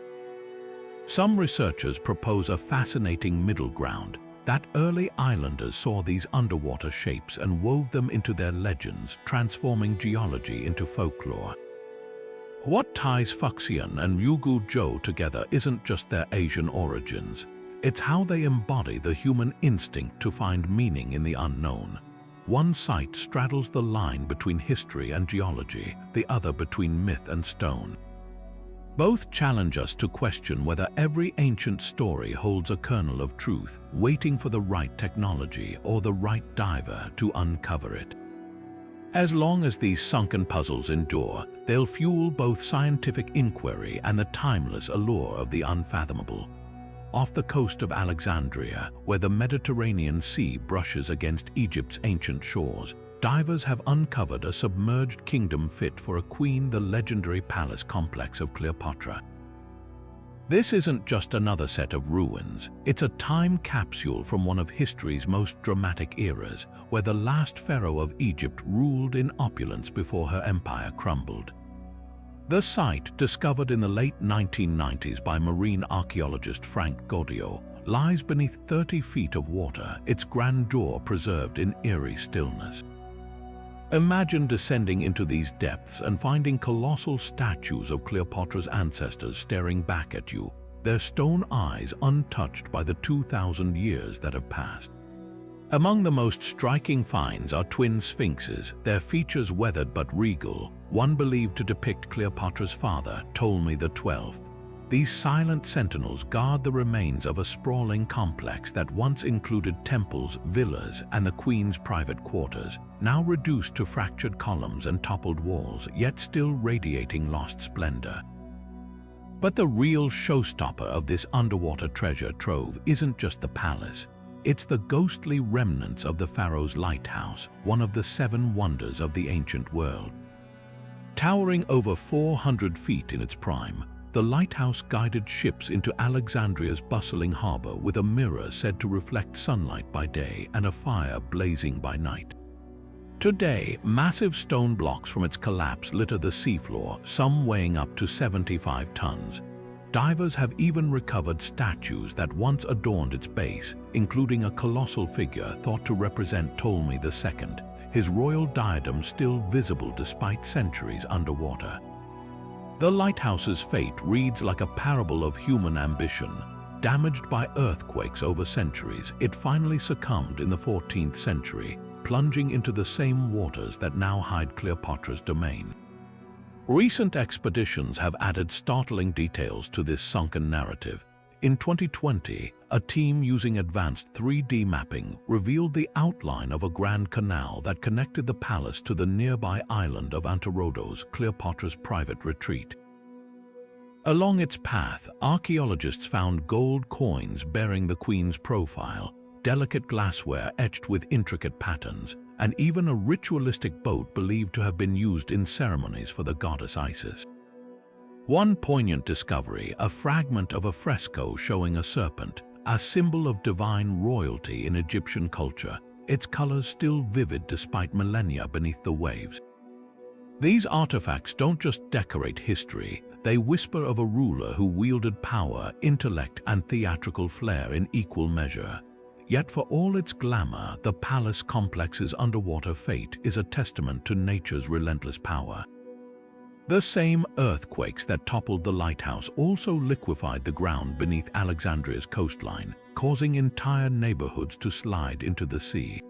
Some researchers propose a fascinating middle ground, that early islanders saw these underwater shapes and wove them into their legends, transforming geology into folklore. What ties Fuxian and Ryugu together isn't just their Asian origins, it's how they embody the human instinct to find meaning in the unknown. One site straddles the line between history and geology, the other between myth and stone. Both challenge us to question whether every ancient story holds a kernel of truth, waiting for the right technology or the right diver to uncover it. As long as these sunken puzzles endure, they'll fuel both scientific inquiry and the timeless allure of the unfathomable. Off the coast of Alexandria, where the Mediterranean Sea brushes against Egypt's ancient shores, divers have uncovered a submerged kingdom fit for a queen, the legendary palace complex of Cleopatra. This isn't just another set of ruins, it's a time capsule from one of history's most dramatic eras, where the last pharaoh of Egypt ruled in opulence before her empire crumbled. The site, discovered in the late 1990s by marine archaeologist Frank Gaudio, lies beneath 30 feet of water, its grandeur preserved in eerie stillness. Imagine descending into these depths and finding colossal statues of Cleopatra's ancestors staring back at you, their stone eyes untouched by the 2,000 years that have passed. Among the most striking finds are twin sphinxes, their features weathered but regal, one believed to depict Cleopatra's father, Ptolemy XII. These silent sentinels guard the remains of a sprawling complex that once included temples, villas, and the queen's private quarters, now reduced to fractured columns and toppled walls, yet still radiating lost splendor. But the real showstopper of this underwater treasure trove isn't just the palace. It's the ghostly remnants of the pharaoh's lighthouse, one of the 7 wonders of the ancient world. Towering over 400 feet in its prime, the lighthouse guided ships into Alexandria's bustling harbor with a mirror said to reflect sunlight by day and a fire blazing by night. Today, massive stone blocks from its collapse litter the seafloor, some weighing up to 75 tons. Divers have even recovered statues that once adorned its base, including a colossal figure thought to represent Ptolemy II, his royal diadem still visible despite centuries underwater. The lighthouse's fate reads like a parable of human ambition. Damaged by earthquakes over centuries, it finally succumbed in the 14th century, plunging into the same waters that now hide Cleopatra's domain. Recent expeditions have added startling details to this sunken narrative. In 2020, a team using advanced 3D mapping revealed the outline of a grand canal that connected the palace to the nearby island of Antirodos, Cleopatra's private retreat. Along its path, archaeologists found gold coins bearing the queen's profile, delicate glassware etched with intricate patterns, and even a ritualistic boat believed to have been used in ceremonies for the goddess Isis. One poignant discovery, a fragment of a fresco showing a serpent, a symbol of divine royalty in Egyptian culture, its colors still vivid despite millennia beneath the waves. These artifacts don't just decorate history, they whisper of a ruler who wielded power, intellect, and theatrical flair in equal measure. Yet for all its glamour, the palace complex's underwater fate is a testament to nature's relentless power. The same earthquakes that toppled the lighthouse also liquefied the ground beneath Alexandria's coastline, causing entire neighborhoods to slide into the sea.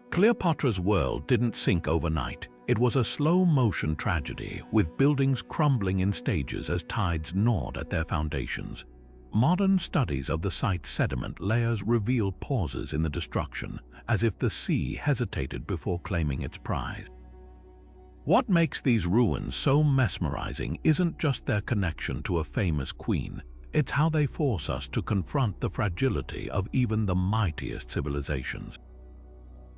Cleopatra's world didn't sink overnight. It was a slow-motion tragedy, with buildings crumbling in stages as tides gnawed at their foundations. Modern studies of the site's sediment layers reveal pauses in the destruction, as if the sea hesitated before claiming its prize. What makes these ruins so mesmerizing isn't just their connection to a famous queen, it's how they force us to confront the fragility of even the mightiest civilizations.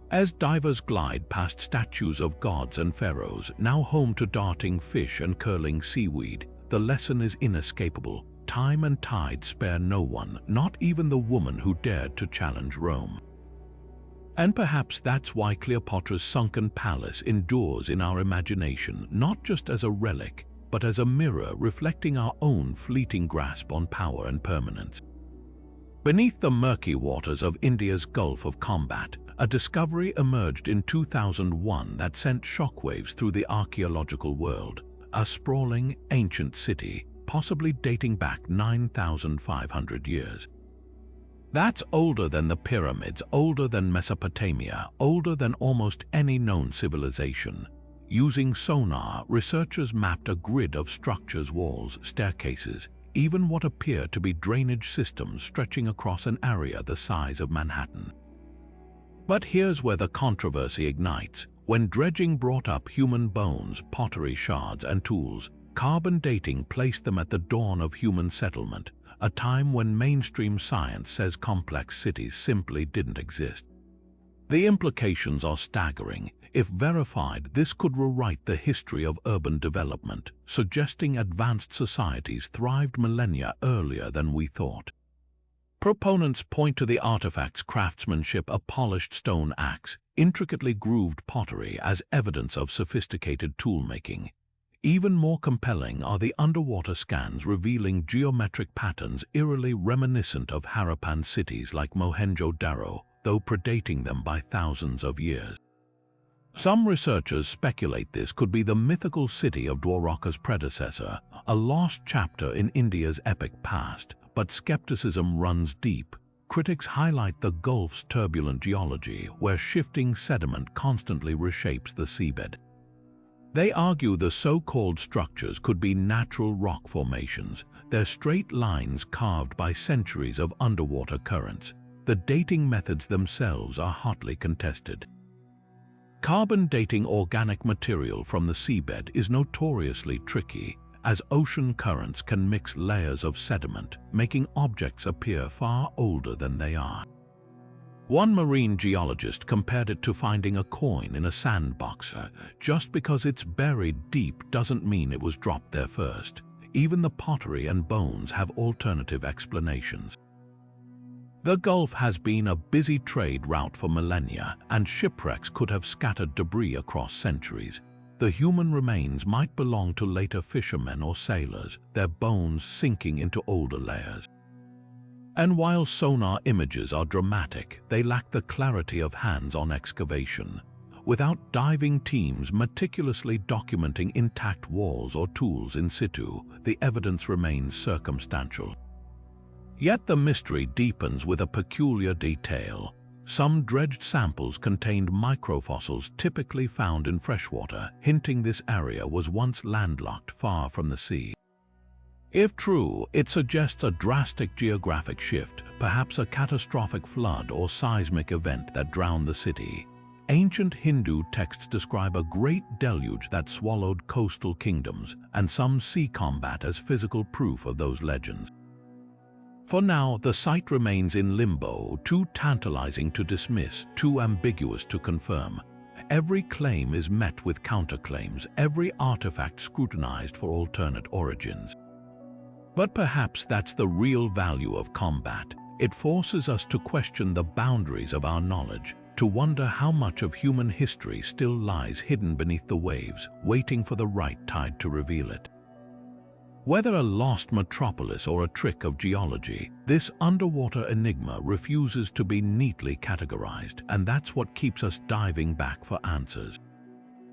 As divers glide past statues of gods and pharaohs, now home to darting fish and curling seaweed, the lesson is inescapable. Time and tide spare no one, not even the woman who dared to challenge Rome. And perhaps that's why Cleopatra's sunken palace endures in our imagination, not just as a relic, but as a mirror reflecting our own fleeting grasp on power and permanence. Beneath the murky waters of India's Gulf of Combat, a discovery emerged in 2001 that sent shockwaves through the archaeological world. A sprawling, ancient city, possibly dating back 9,500 years. That's older than the pyramids, older than Mesopotamia, older than almost any known civilization. Using sonar, researchers mapped a grid of structures, walls, staircases, even what appear to be drainage systems stretching across an area the size of Manhattan. But here's where the controversy ignites. When dredging brought up human bones, pottery shards, and tools, carbon dating placed them at the dawn of human settlement, a time when mainstream science says complex cities simply didn't exist. The implications are staggering. If verified, this could rewrite the history of urban development, suggesting advanced societies thrived millennia earlier than we thought. Proponents point to the artifact's craftsmanship, a polished stone axe, intricately grooved pottery as evidence of sophisticated toolmaking. Even more compelling are the underwater scans revealing geometric patterns eerily reminiscent of Harappan cities like Mohenjo-Daro, though predating them by thousands of years. Some researchers speculate this could be the mythical city of Dwarka's predecessor, a lost chapter in India's epic past, but skepticism runs deep. Critics highlight the Gulf's turbulent geology, where shifting sediment constantly reshapes the seabed. They argue the so-called structures could be natural rock formations, their straight lines carved by centuries of underwater currents. The dating methods themselves are hotly contested. Carbon dating organic material from the seabed is notoriously tricky, as ocean currents can mix layers of sediment, making objects appear far older than they are. One marine geologist compared it to finding a coin in a sandbox. Just because it's buried deep doesn't mean it was dropped there first. Even the pottery and bones have alternative explanations. The Gulf has been a busy trade route for millennia, and shipwrecks could have scattered debris across centuries. The human remains might belong to later fishermen or sailors, their bones sinking into older layers. And while sonar images are dramatic, they lack the clarity of hands-on excavation. Without diving teams meticulously documenting intact walls or tools in situ, the evidence remains circumstantial. Yet the mystery deepens with a peculiar detail. Some dredged samples contained microfossils typically found in freshwater, hinting this area was once landlocked far from the sea. If true, it suggests a drastic geographic shift, perhaps a catastrophic flood or seismic event that drowned the city. Ancient Hindu texts describe a great deluge that swallowed coastal kingdoms, and some see combat as physical proof of those legends. For now, the site remains in limbo, too tantalizing to dismiss, too ambiguous to confirm. Every claim is met with counterclaims, every artifact scrutinized for alternate origins. But perhaps that's the real value of combat. It forces us to question the boundaries of our knowledge, to wonder how much of human history still lies hidden beneath the waves, waiting for the right tide to reveal it. Whether a lost metropolis or a trick of geology, this underwater enigma refuses to be neatly categorized, and that's what keeps us diving back for answers.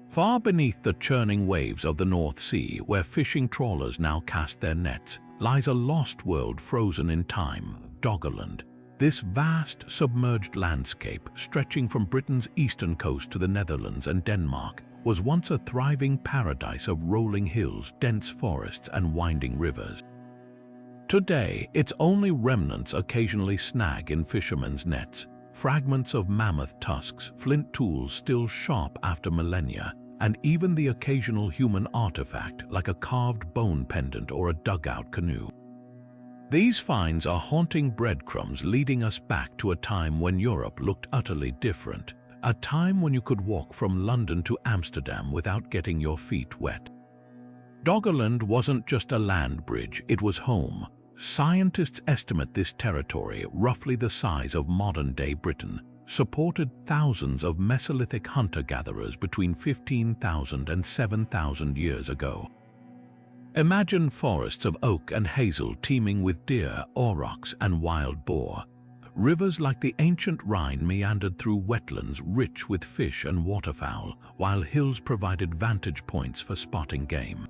Far beneath the churning waves of the North Sea, where fishing trawlers now cast their nets, lies a lost world frozen in time, Doggerland. This vast, submerged landscape, stretching from Britain's eastern coast to the Netherlands and Denmark, was once a thriving paradise of rolling hills, dense forests, and winding rivers. Today, its only remnants occasionally snag in fishermen's nets, fragments of mammoth tusks, flint tools still sharp after millennia, and even the occasional human artifact like a carved bone pendant or a dugout canoe. These finds are haunting breadcrumbs leading us back to a time when Europe looked utterly different, a time when you could walk from London to Amsterdam without getting your feet wet. Doggerland wasn't just a land bridge, it was home. Scientists estimate this territory roughly the size of modern-day Britain, supported thousands of Mesolithic hunter-gatherers between 15,000 and 7,000 years ago. Imagine forests of oak and hazel teeming with deer, aurochs, and wild boar. Rivers like the ancient Rhine meandered through wetlands rich with fish and waterfowl, while hills provided vantage points for spotting game.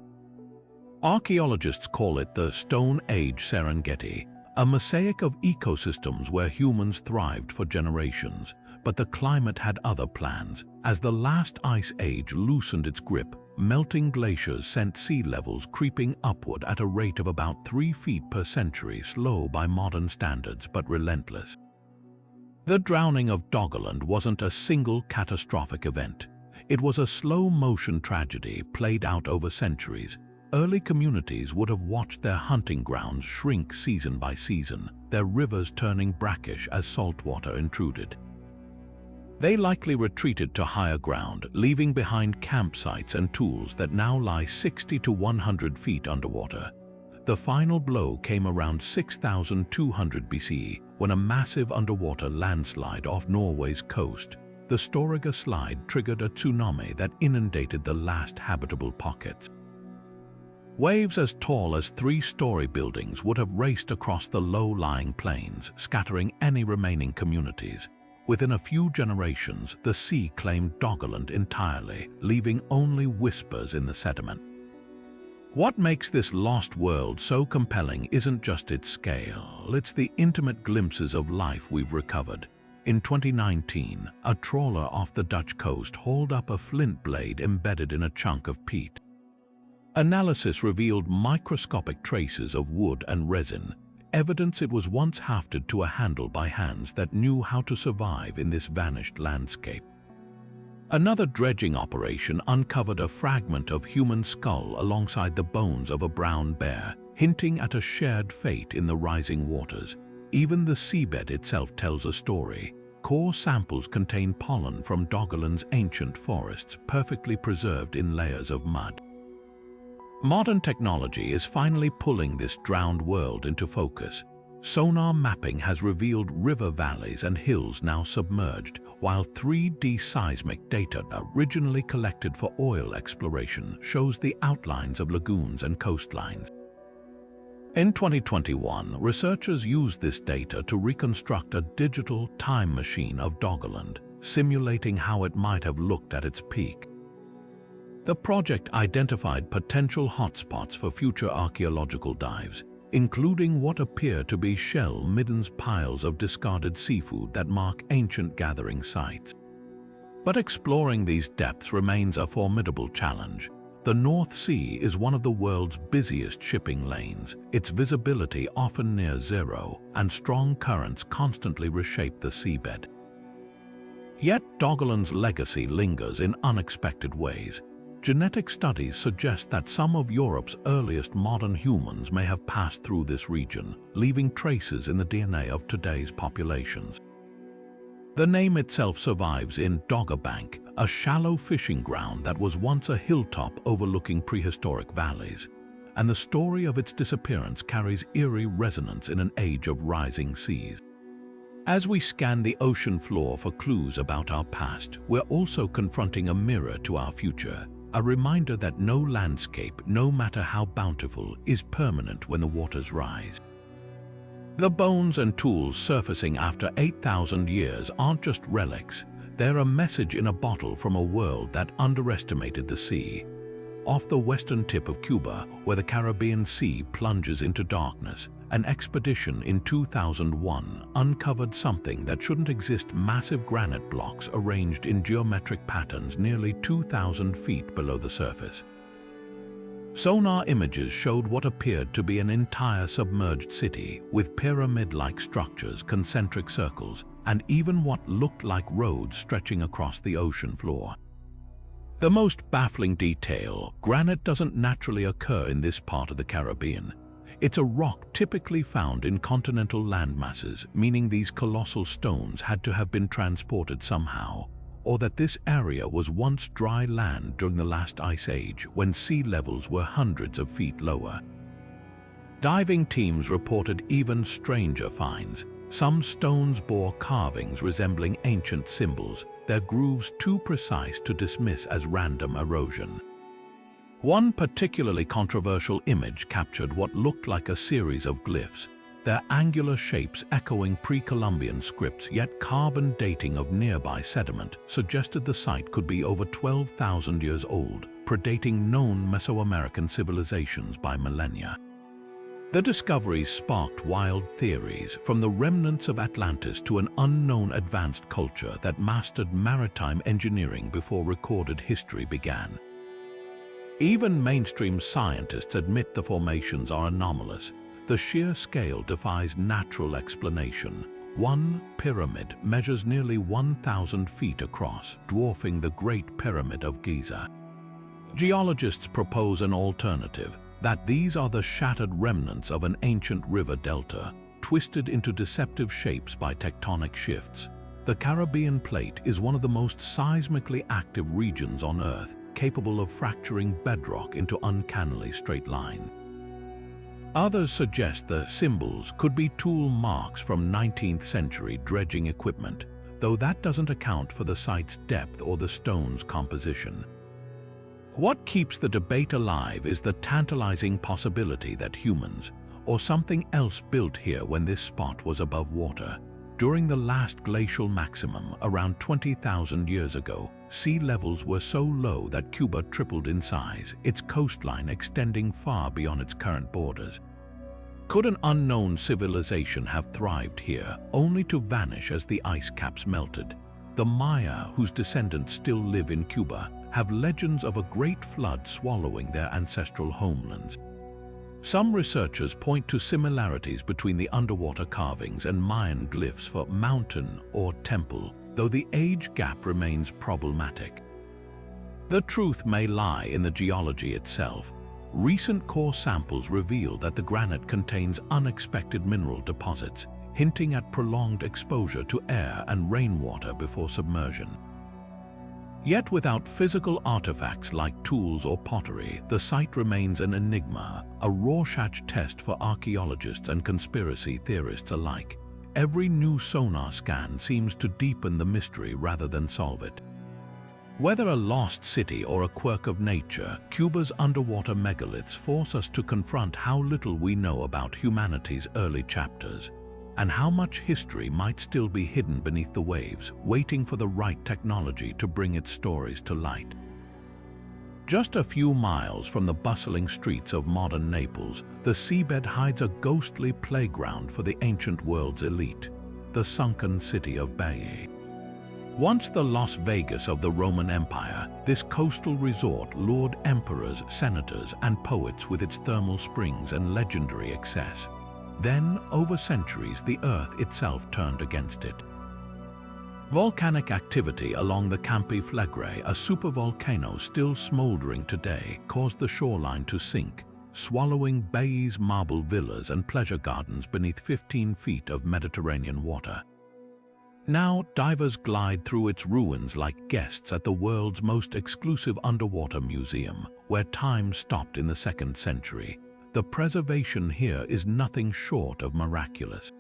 Archaeologists call it the Stone Age Serengeti, a mosaic of ecosystems where humans thrived for generations, but the climate had other plans. As the last ice age loosened its grip, melting glaciers sent sea levels creeping upward at a rate of about 3 feet per century, slow by modern standards but relentless. The drowning of Doggerland wasn't a single catastrophic event. It was a slow-motion tragedy played out over centuries. Early communities would have watched their hunting grounds shrink season by season, their rivers turning brackish as saltwater intruded. They likely retreated to higher ground, leaving behind campsites and tools that now lie 60 to 100 feet underwater. The final blow came around 6,200 BCE when a massive underwater landslide off Norway's coast, the Storegga Slide, triggered a tsunami that inundated the last habitable pockets. Waves as tall as 3-story buildings would have raced across the low-lying plains, scattering any remaining communities. Within a few generations, the sea claimed Doggerland entirely, leaving only whispers in the sediment. What makes this lost world so compelling isn't just its scale, it's the intimate glimpses of life we've recovered. In 2019, a trawler off the Dutch coast hauled up a flint blade embedded in a chunk of peat. Analysis revealed microscopic traces of wood and resin, evidence it was once hafted to a handle by hands that knew how to survive in this vanished landscape. Another dredging operation uncovered a fragment of human skull alongside the bones of a brown bear, hinting at a shared fate in the rising waters. Even the seabed itself tells a story. Core samples contain pollen from Doggerland's ancient forests, perfectly preserved in layers of mud. Modern technology is finally pulling this drowned world into focus. Sonar mapping has revealed river valleys and hills now submerged, while 3D seismic data originally collected for oil exploration shows the outlines of lagoons and coastlines. In 2021, researchers used this data to reconstruct a digital time machine of Doggerland, simulating how it might have looked at its peak. The project identified potential hotspots for future archaeological dives, including what appear to be shell-midden piles of discarded seafood that mark ancient gathering sites. But exploring these depths remains a formidable challenge. The North Sea is one of the world's busiest shipping lanes, its visibility often near zero, and strong currents constantly reshape the seabed. Yet Doggerland's legacy lingers in unexpected ways. Genetic studies suggest that some of Europe's earliest modern humans may have passed through this region, leaving traces in the DNA of today's populations. The name itself survives in Doggerbank, a shallow fishing ground that was once a hilltop overlooking prehistoric valleys, and the story of its disappearance carries eerie resonance in an age of rising seas. As we scan the ocean floor for clues about our past, we're also confronting a mirror to our future. A reminder that no landscape, no matter how bountiful, is permanent when the waters rise. The bones and tools surfacing after 8,000 years aren't just relics, they're a message in a bottle from a world that underestimated the sea. Off the western tip of Cuba, where the Caribbean Sea plunges into darkness, an expedition in 2001 uncovered something that shouldn't exist: massive granite blocks arranged in geometric patterns nearly 2,000 feet below the surface. Sonar images showed what appeared to be an entire submerged city, with pyramid-like structures, concentric circles, and even what looked like roads stretching across the ocean floor. The most baffling detail: granite doesn't naturally occur in this part of the Caribbean. It's a rock typically found in continental landmasses, meaning these colossal stones had to have been transported somehow, or that this area was once dry land during the last ice age, when sea levels were hundreds of feet lower. Diving teams reported even stranger finds. Some stones bore carvings resembling ancient symbols, their grooves too precise to dismiss as random erosion. One particularly controversial image captured what looked like a series of glyphs, their angular shapes echoing pre-Columbian scripts, yet carbon dating of nearby sediment suggested the site could be over 12,000 years old, predating known Mesoamerican civilizations by millennia. The discoveries sparked wild theories, from the remnants of Atlantis to an unknown advanced culture that mastered maritime engineering before recorded history began. Even mainstream scientists admit the formations are anomalous. The sheer scale defies natural explanation. One pyramid measures nearly 1,000 feet across, dwarfing the Great Pyramid of Giza. Geologists propose an alternative, that these are the shattered remnants of an ancient river delta, twisted into deceptive shapes by tectonic shifts. The Caribbean Plate is one of the most seismically active regions on Earth, capable of fracturing bedrock into uncannily straight lines. Others suggest the symbols could be tool marks from 19th century dredging equipment, though that doesn't account for the site's depth or the stone's composition. What keeps the debate alive is the tantalizing possibility that humans, or something else, built here when this spot was above water. During the last glacial maximum, around 20,000 years ago, sea levels were so low that Cuba tripled in size, its coastline extending far beyond its current borders. Could an unknown civilization have thrived here, only to vanish as the ice caps melted? The Maya, whose descendants still live in Cuba, have legends of a great flood swallowing their ancestral homelands. Some researchers point to similarities between the underwater carvings and Mayan glyphs for mountain or temple, though the age gap remains problematic. The truth may lie in the geology itself. Recent core samples reveal that the granite contains unexpected mineral deposits, hinting at prolonged exposure to air and rainwater before submersion. Yet without physical artifacts like tools or pottery, the site remains an enigma, a Rorschach test for archaeologists and conspiracy theorists alike. Every new sonar scan seems to deepen the mystery rather than solve it. Whether a lost city or a quirk of nature, Cuba's underwater megaliths force us to confront how little we know about humanity's early chapters, and how much history might still be hidden beneath the waves, waiting for the right technology to bring its stories to light. Just a few miles from the bustling streets of modern Naples, the seabed hides a ghostly playground for the ancient world's elite, the sunken city of Baiae. Once the Las Vegas of the Roman Empire, this coastal resort lured emperors, senators, and poets with its thermal springs and legendary excess. Then, over centuries, the Earth itself turned against it. Volcanic activity along the Campi Flegrei, a supervolcano still smoldering today, caused the shoreline to sink, swallowing Baiae's marble villas and pleasure gardens beneath 15 feet of Mediterranean water. Now, divers glide through its ruins like guests at the world's most exclusive underwater museum, where time stopped in the 2nd century. The preservation here is nothing short of miraculous.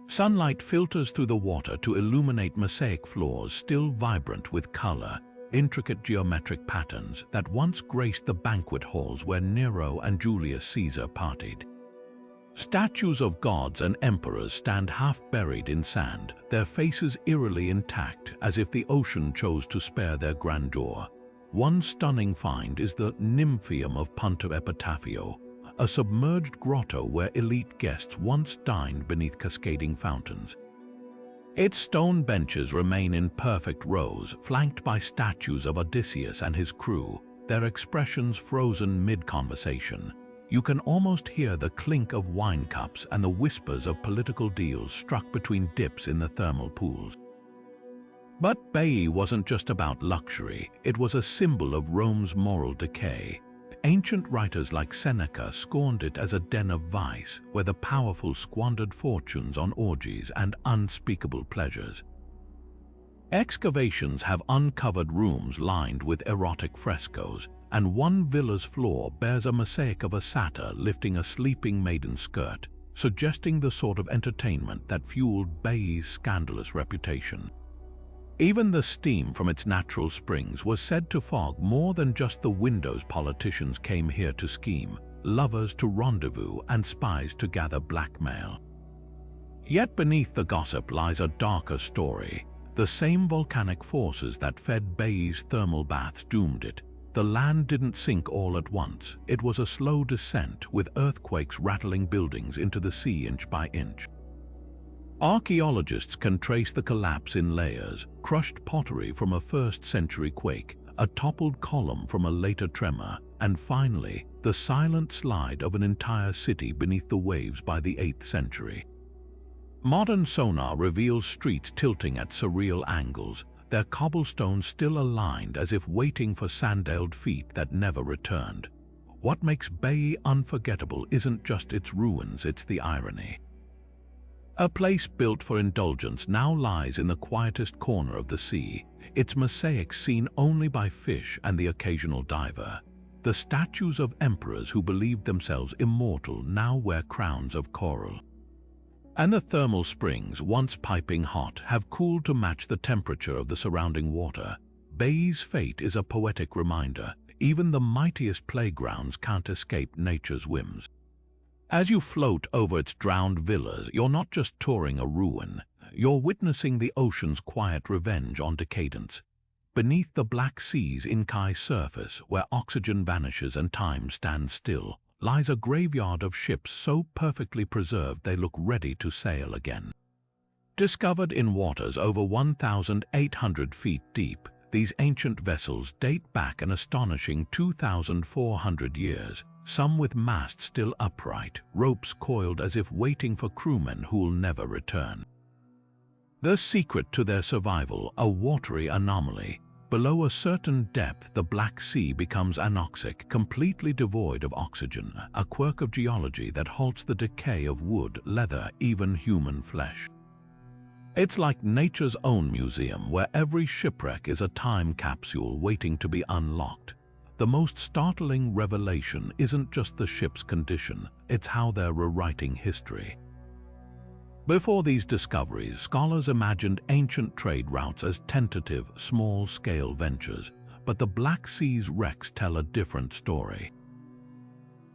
Sunlight filters through the water to illuminate mosaic floors still vibrant with color, intricate geometric patterns that once graced the banquet halls where Nero and Julius Caesar partied. Statues of gods and emperors stand half-buried in sand, their faces eerily intact, as if the ocean chose to spare their grandeur. One stunning find is the Nymphaeum of Punta Epitafio, a submerged grotto where elite guests once dined beneath cascading fountains. Its stone benches remain in perfect rows, flanked by statues of Odysseus and his crew, their expressions frozen mid-conversation. You can almost hear the clink of wine cups and the whispers of political deals struck between dips in the thermal pools. But Baiae wasn't just about luxury, it was a symbol of Rome's moral decay. Ancient writers like Seneca scorned it as a den of vice, where the powerful squandered fortunes on orgies and unspeakable pleasures. Excavations have uncovered rooms lined with erotic frescoes, and one villa's floor bears a mosaic of a satyr lifting a sleeping maiden's skirt, suggesting the sort of entertainment that fueled Baiae's scandalous reputation. Even the steam from its natural springs was said to fog more than just the windows. Politicians came here to scheme, lovers to rendezvous, and spies to gather blackmail. Yet beneath the gossip lies a darker story. The same volcanic forces that fed Baiae's thermal baths doomed it. The land didn't sink all at once. It was a slow descent, with earthquakes rattling buildings into the sea inch by inch. Archaeologists can trace the collapse in layers: crushed pottery from a 1st century quake, a toppled column from a later tremor, and finally, the silent slide of an entire city beneath the waves by the 8th century. Modern sonar reveals streets tilting at surreal angles, their cobblestones still aligned as if waiting for sandaled feet that never returned. What makes Baiae unforgettable isn't just its ruins, it's the irony. A place built for indulgence now lies in the quietest corner of the sea, its mosaics seen only by fish and the occasional diver. The statues of emperors who believed themselves immortal now wear crowns of coral. And the thermal springs, once piping hot, have cooled to match the temperature of the surrounding water. Baiae's fate is a poetic reminder. Even the mightiest playgrounds can't escape nature's whims. As you float over its drowned villas, you're not just touring a ruin. You're witnessing the ocean's quiet revenge on decadence. Beneath the Black Sea's inky surface, where oxygen vanishes and time stands still, lies a graveyard of ships so perfectly preserved they look ready to sail again. Discovered in waters over 1,800 feet deep, these ancient vessels date back an astonishing 2,400 years, some with masts still upright, ropes coiled as if waiting for crewmen who'll never return. The secret to their survival, a watery anomaly. Below a certain depth, the Black Sea becomes anoxic, completely devoid of oxygen, a quirk of geology that halts the decay of wood, leather, even human flesh. It's like nature's own museum, where every shipwreck is a time capsule waiting to be unlocked. The most startling revelation isn't just the ship's condition, it's how they're rewriting history. Before these discoveries, scholars imagined ancient trade routes as tentative, small-scale ventures, but the Black Sea's wrecks tell a different story.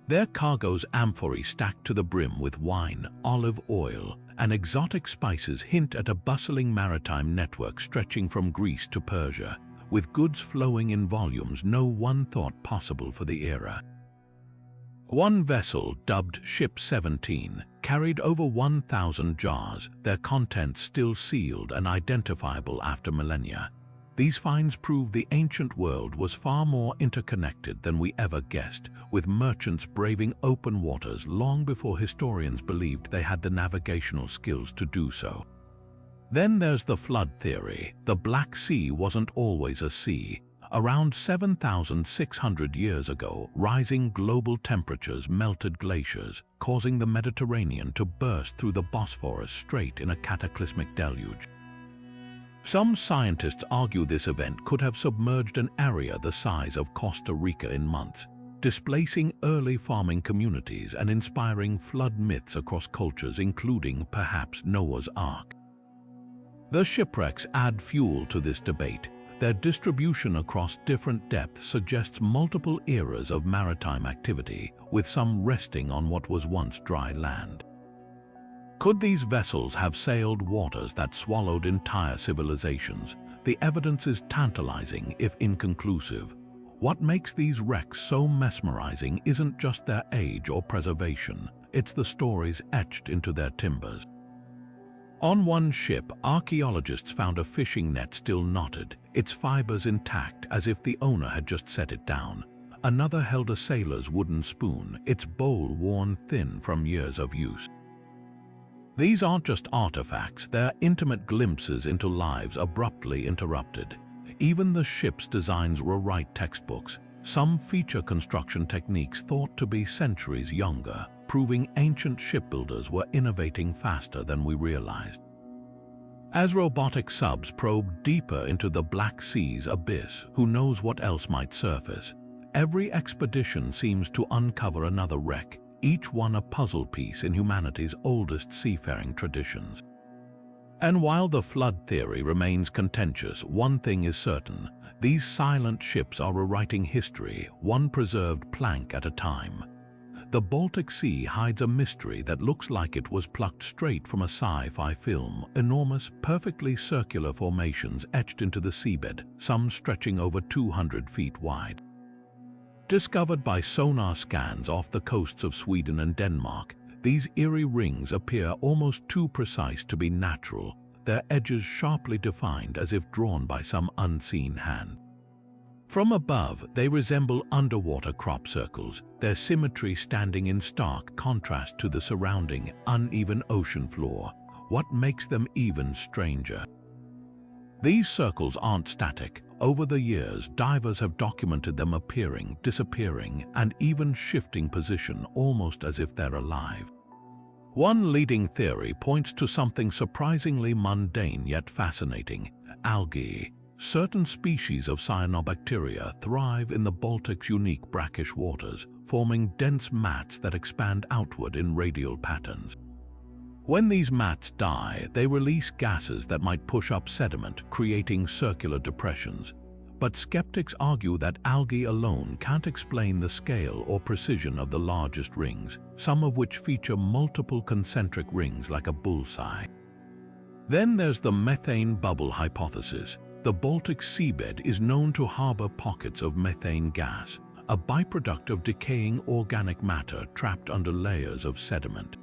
Their cargoes, amphorae stacked to the brim with wine, olive oil, and exotic spices, hint at a bustling maritime network stretching from Greece to Persia, with goods flowing in volumes no one thought possible for the era. One vessel, dubbed Ship 17, carried over 1,000 jars, their contents still sealed and identifiable after millennia. These finds prove the ancient world was far more interconnected than we ever guessed, with merchants braving open waters long before historians believed they had the navigational skills to do so. Then there's the flood theory. The Black Sea wasn't always a sea. Around 7,600 years ago, rising global temperatures melted glaciers, causing the Mediterranean to burst through the Bosphorus Strait in a cataclysmic deluge. Some scientists argue this event could have submerged an area the size of Costa Rica in months, displacing early farming communities and inspiring flood myths across cultures, including perhaps Noah's Ark. The shipwrecks add fuel to this debate. Their distribution across different depths suggests multiple eras of maritime activity, with some resting on what was once dry land. Could these vessels have sailed waters that swallowed entire civilizations? The evidence is tantalizing, if inconclusive. What makes these wrecks so mesmerizing isn't just their age or preservation, it's the stories etched into their timbers. On one ship, archaeologists found a fishing net still knotted, its fibers intact as if the owner had just set it down. Another held a sailor's wooden spoon, its bowl worn thin from years of use. These aren't just artifacts, they're intimate glimpses into lives abruptly interrupted. Even the ship's designs rewrite textbooks. Some feature construction techniques thought to be centuries younger, proving ancient shipbuilders were innovating faster than we realized. As robotic subs probe deeper into the Black Sea's abyss, who knows what else might surface? Every expedition seems to uncover another wreck, each one a puzzle piece in humanity's oldest seafaring traditions. And while the flood theory remains contentious, one thing is certain: these silent ships are rewriting history, one preserved plank at a time. The Baltic Sea hides a mystery that looks like it was plucked straight from a sci-fi film. Enormous, perfectly circular formations etched into the seabed, some stretching over 200 feet wide. Discovered by sonar scans off the coasts of Sweden and Denmark, these eerie rings appear almost too precise to be natural, their edges sharply defined as if drawn by some unseen hand. From above, they resemble underwater crop circles, their symmetry standing in stark contrast to the surrounding, uneven ocean floor. What makes them even stranger? These circles aren't static. Over the years, divers have documented them appearing, disappearing, and even shifting position, almost as if they're alive. One leading theory points to something surprisingly mundane yet fascinating: algae. Certain species of cyanobacteria thrive in the Baltic's unique brackish waters, forming dense mats that expand outward in radial patterns. When these mats die, they release gases that might push up sediment, creating circular depressions. But skeptics argue that algae alone can't explain the scale or precision of the largest rings, some of which feature multiple concentric rings like a bullseye. Then there's the methane bubble hypothesis. The Baltic seabed is known to harbor pockets of methane gas, a byproduct of decaying organic matter trapped under layers of sediment.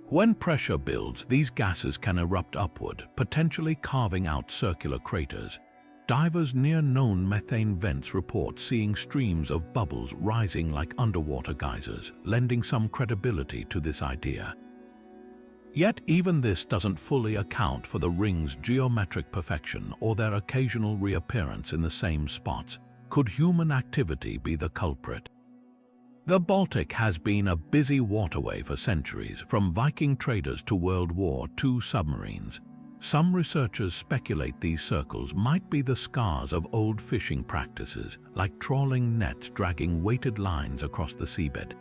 When pressure builds, these gases can erupt upward, potentially carving out circular craters. Divers near known methane vents report seeing streams of bubbles rising like underwater geysers, lending some credibility to this idea. Yet even this doesn't fully account for the rings' geometric perfection or their occasional reappearance in the same spots. Could human activity be the culprit? The Baltic has been a busy waterway for centuries, from Viking traders to World War II submarines. Some researchers speculate these circles might be the scars of old fishing practices, like trawling nets dragging weighted lines across the seabed.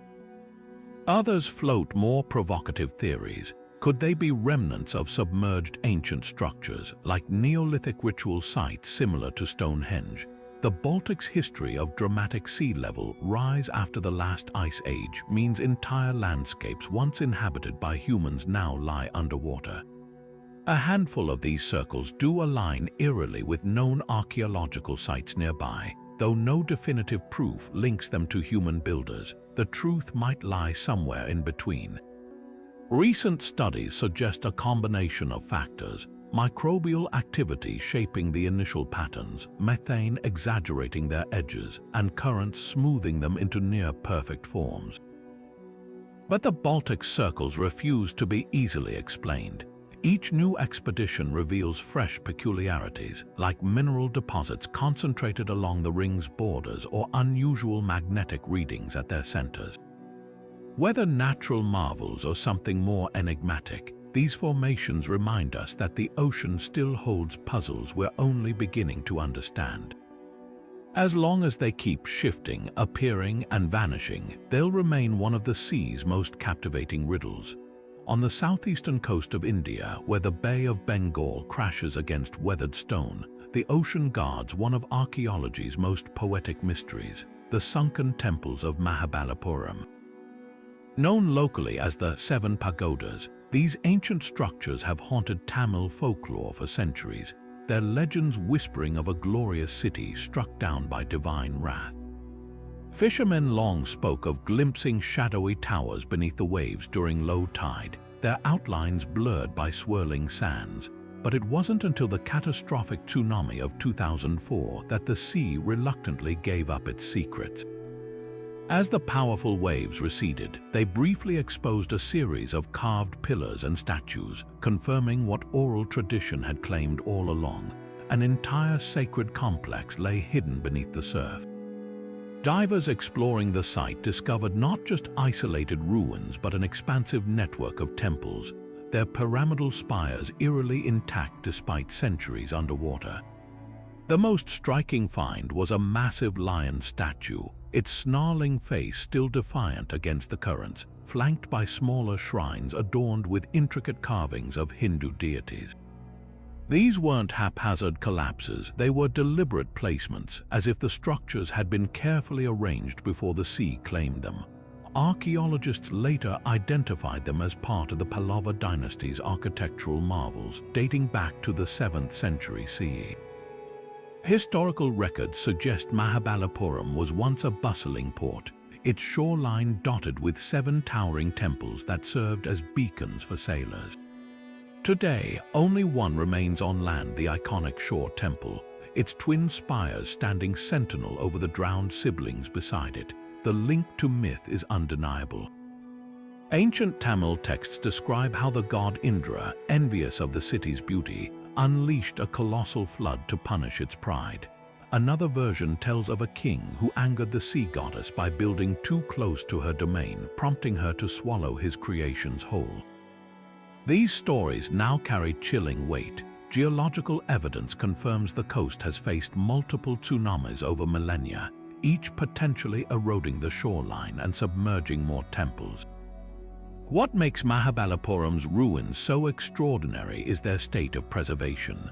Others float more provocative theories. Could they be remnants of submerged ancient structures, like Neolithic ritual sites similar to Stonehenge? The Baltic's history of dramatic sea level rise after the last ice age means entire landscapes once inhabited by humans now lie underwater. A handful of these circles do align eerily with known archaeological sites nearby, though no definitive proof links them to human builders. The truth might lie somewhere in between. Recent studies suggest a combination of factors: microbial activity shaping the initial patterns, methane exaggerating their edges, and currents smoothing them into near-perfect forms. But the Baltic circles refuse to be easily explained. Each new expedition reveals fresh peculiarities, like mineral deposits concentrated along the ring's borders or unusual magnetic readings at their centers. Whether natural marvels or something more enigmatic, these formations remind us that the ocean still holds puzzles we're only beginning to understand. As long as they keep shifting, appearing, and vanishing, they'll remain one of the sea's most captivating riddles. On the southeastern coast of India, where the Bay of Bengal crashes against weathered stone, the ocean guards one of archaeology's most poetic mysteries: the sunken temples of Mahabalipuram. Known locally as the Seven Pagodas, these ancient structures have haunted Tamil folklore for centuries, their legends whispering of a glorious city struck down by divine wrath. Fishermen long spoke of glimpsing shadowy towers beneath the waves during low tide, their outlines blurred by swirling sands. But it wasn't until the catastrophic tsunami of 2004 that the sea reluctantly gave up its secrets. As the powerful waves receded, they briefly exposed a series of carved pillars and statues, confirming what oral tradition had claimed all along: an entire sacred complex lay hidden beneath the surf. Divers exploring the site discovered not just isolated ruins but an expansive network of temples, their pyramidal spires eerily intact despite centuries underwater. The most striking find was a massive lion statue, its snarling face still defiant against the currents, flanked by smaller shrines adorned with intricate carvings of Hindu deities. These weren't haphazard collapses, they were deliberate placements, as if the structures had been carefully arranged before the sea claimed them. Archaeologists later identified them as part of the Pallava dynasty's architectural marvels, dating back to the 7th century CE. Historical records suggest Mahabalipuram was once a bustling port, its shoreline dotted with 7 towering temples that served as beacons for sailors. Today, only one remains on land, the iconic shore temple, its twin spires standing sentinel over the drowned siblings beside it. The link to myth is undeniable. Ancient Tamil texts describe how the god Indra, envious of the city's beauty, unleashed a colossal flood to punish its pride. Another version tells of a king who angered the sea goddess by building too close to her domain, prompting her to swallow his creations whole. These stories now carry chilling weight. Geological evidence confirms the coast has faced multiple tsunamis over millennia, each potentially eroding the shoreline and submerging more temples. What makes Mahabalipuram's ruins so extraordinary is their state of preservation.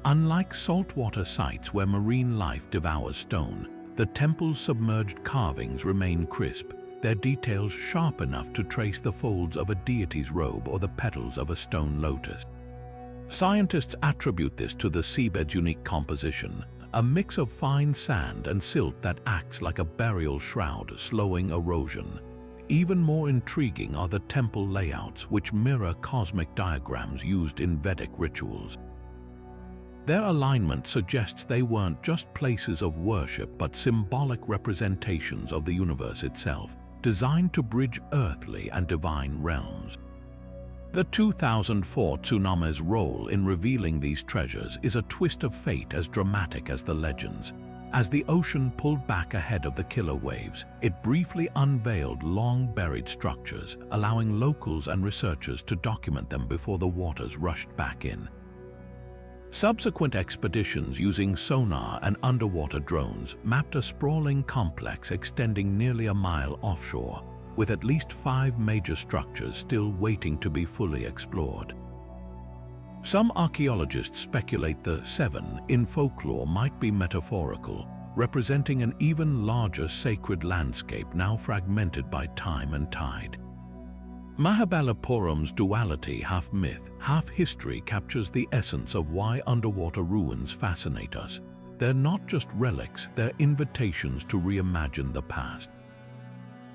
Unlike saltwater sites where marine life devours stone, the temple's submerged carvings remain crisp, their details sharp enough to trace the folds of a deity's robe or the petals of a stone lotus. Scientists attribute this to the seabed's unique composition, a mix of fine sand and silt that acts like a burial shroud, slowing erosion. Even more intriguing are the temple layouts, which mirror cosmic diagrams used in Vedic rituals. Their alignment suggests they weren't just places of worship but symbolic representations of the universe itself, designed to bridge earthly and divine realms. The 2004 tsunami's role in revealing these treasures is a twist of fate as dramatic as the legends. As the ocean pulled back ahead of the killer waves, it briefly unveiled long-buried structures, allowing locals and researchers to document them before the waters rushed back in. Subsequent expeditions using sonar and underwater drones mapped a sprawling complex extending nearly a mile offshore, with at least 5 major structures still waiting to be fully explored. Some archaeologists speculate the 7 in folklore might be metaphorical, representing an even larger sacred landscape now fragmented by time and tide. Mahabalipuram's duality, half myth, half history, captures the essence of why underwater ruins fascinate us. They're not just relics, they're invitations to reimagine the past.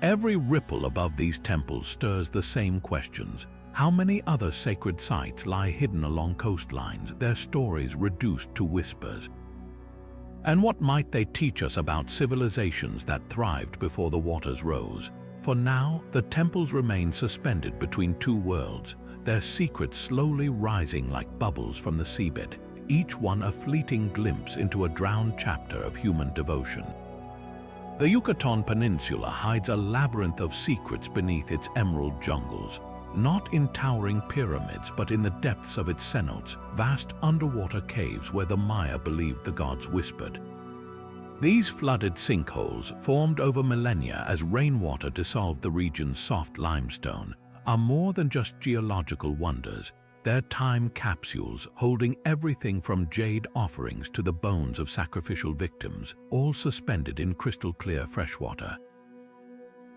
Every ripple above these temples stirs the same questions. How many other sacred sites lie hidden along coastlines, their stories reduced to whispers? And what might they teach us about civilizations that thrived before the waters rose? For now, the temples remain suspended between 2 worlds, their secrets slowly rising like bubbles from the seabed, each one a fleeting glimpse into a drowned chapter of human devotion. The Yucatán Peninsula hides a labyrinth of secrets beneath its emerald jungles, not in towering pyramids but in the depths of its cenotes, vast underwater caves where the Maya believed the gods whispered. These flooded sinkholes, formed over millennia as rainwater dissolved the region's soft limestone, are more than just geological wonders. They're time capsules holding everything from jade offerings to the bones of sacrificial victims, all suspended in crystal-clear freshwater.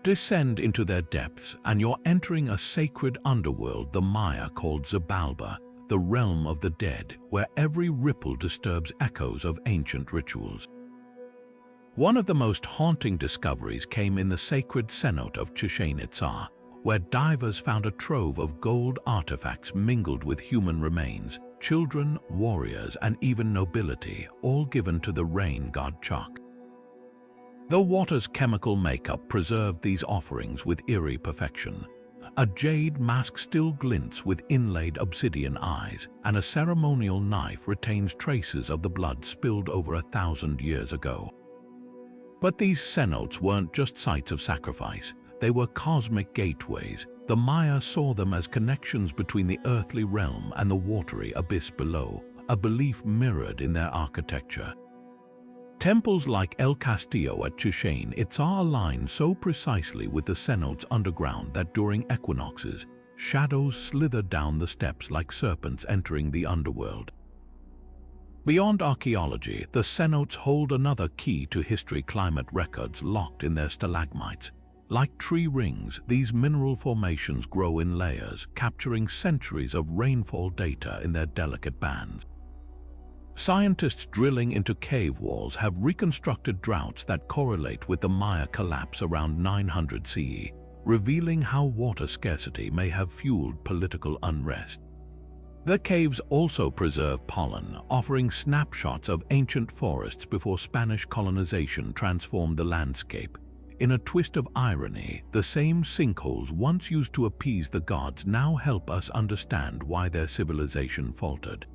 Descend into their depths and you're entering a sacred underworld the Maya called Xibalba, the realm of the dead, where every ripple disturbs echoes of ancient rituals. One of the most haunting discoveries came in the sacred cenote of Chichen Itza, where divers found a trove of gold artifacts mingled with human remains, children, warriors, and even nobility, all given to the rain god Chak. The water's chemical makeup preserved these offerings with eerie perfection. A jade mask still glints with inlaid obsidian eyes, and a ceremonial knife retains traces of the blood spilled over 1,000 years ago. But these cenotes weren't just sites of sacrifice, they were cosmic gateways. The Maya saw them as connections between the earthly realm and the watery abyss below, a belief mirrored in their architecture. Temples like El Castillo at Chichen Itza align so precisely with the cenotes underground that during equinoxes, shadows slither down the steps like serpents entering the underworld. Beyond archaeology, the cenotes hold another key to history: climate records locked in their stalagmites. Like tree rings, these mineral formations grow in layers, capturing centuries of rainfall data in their delicate bands. Scientists drilling into cave walls have reconstructed droughts that correlate with the Maya collapse around 900 CE, revealing how water scarcity may have fueled political unrest. The caves also preserve pollen, offering snapshots of ancient forests before Spanish colonization transformed the landscape. In a twist of irony, the same sinkholes once used to appease the gods now help us understand why their civilization faltered.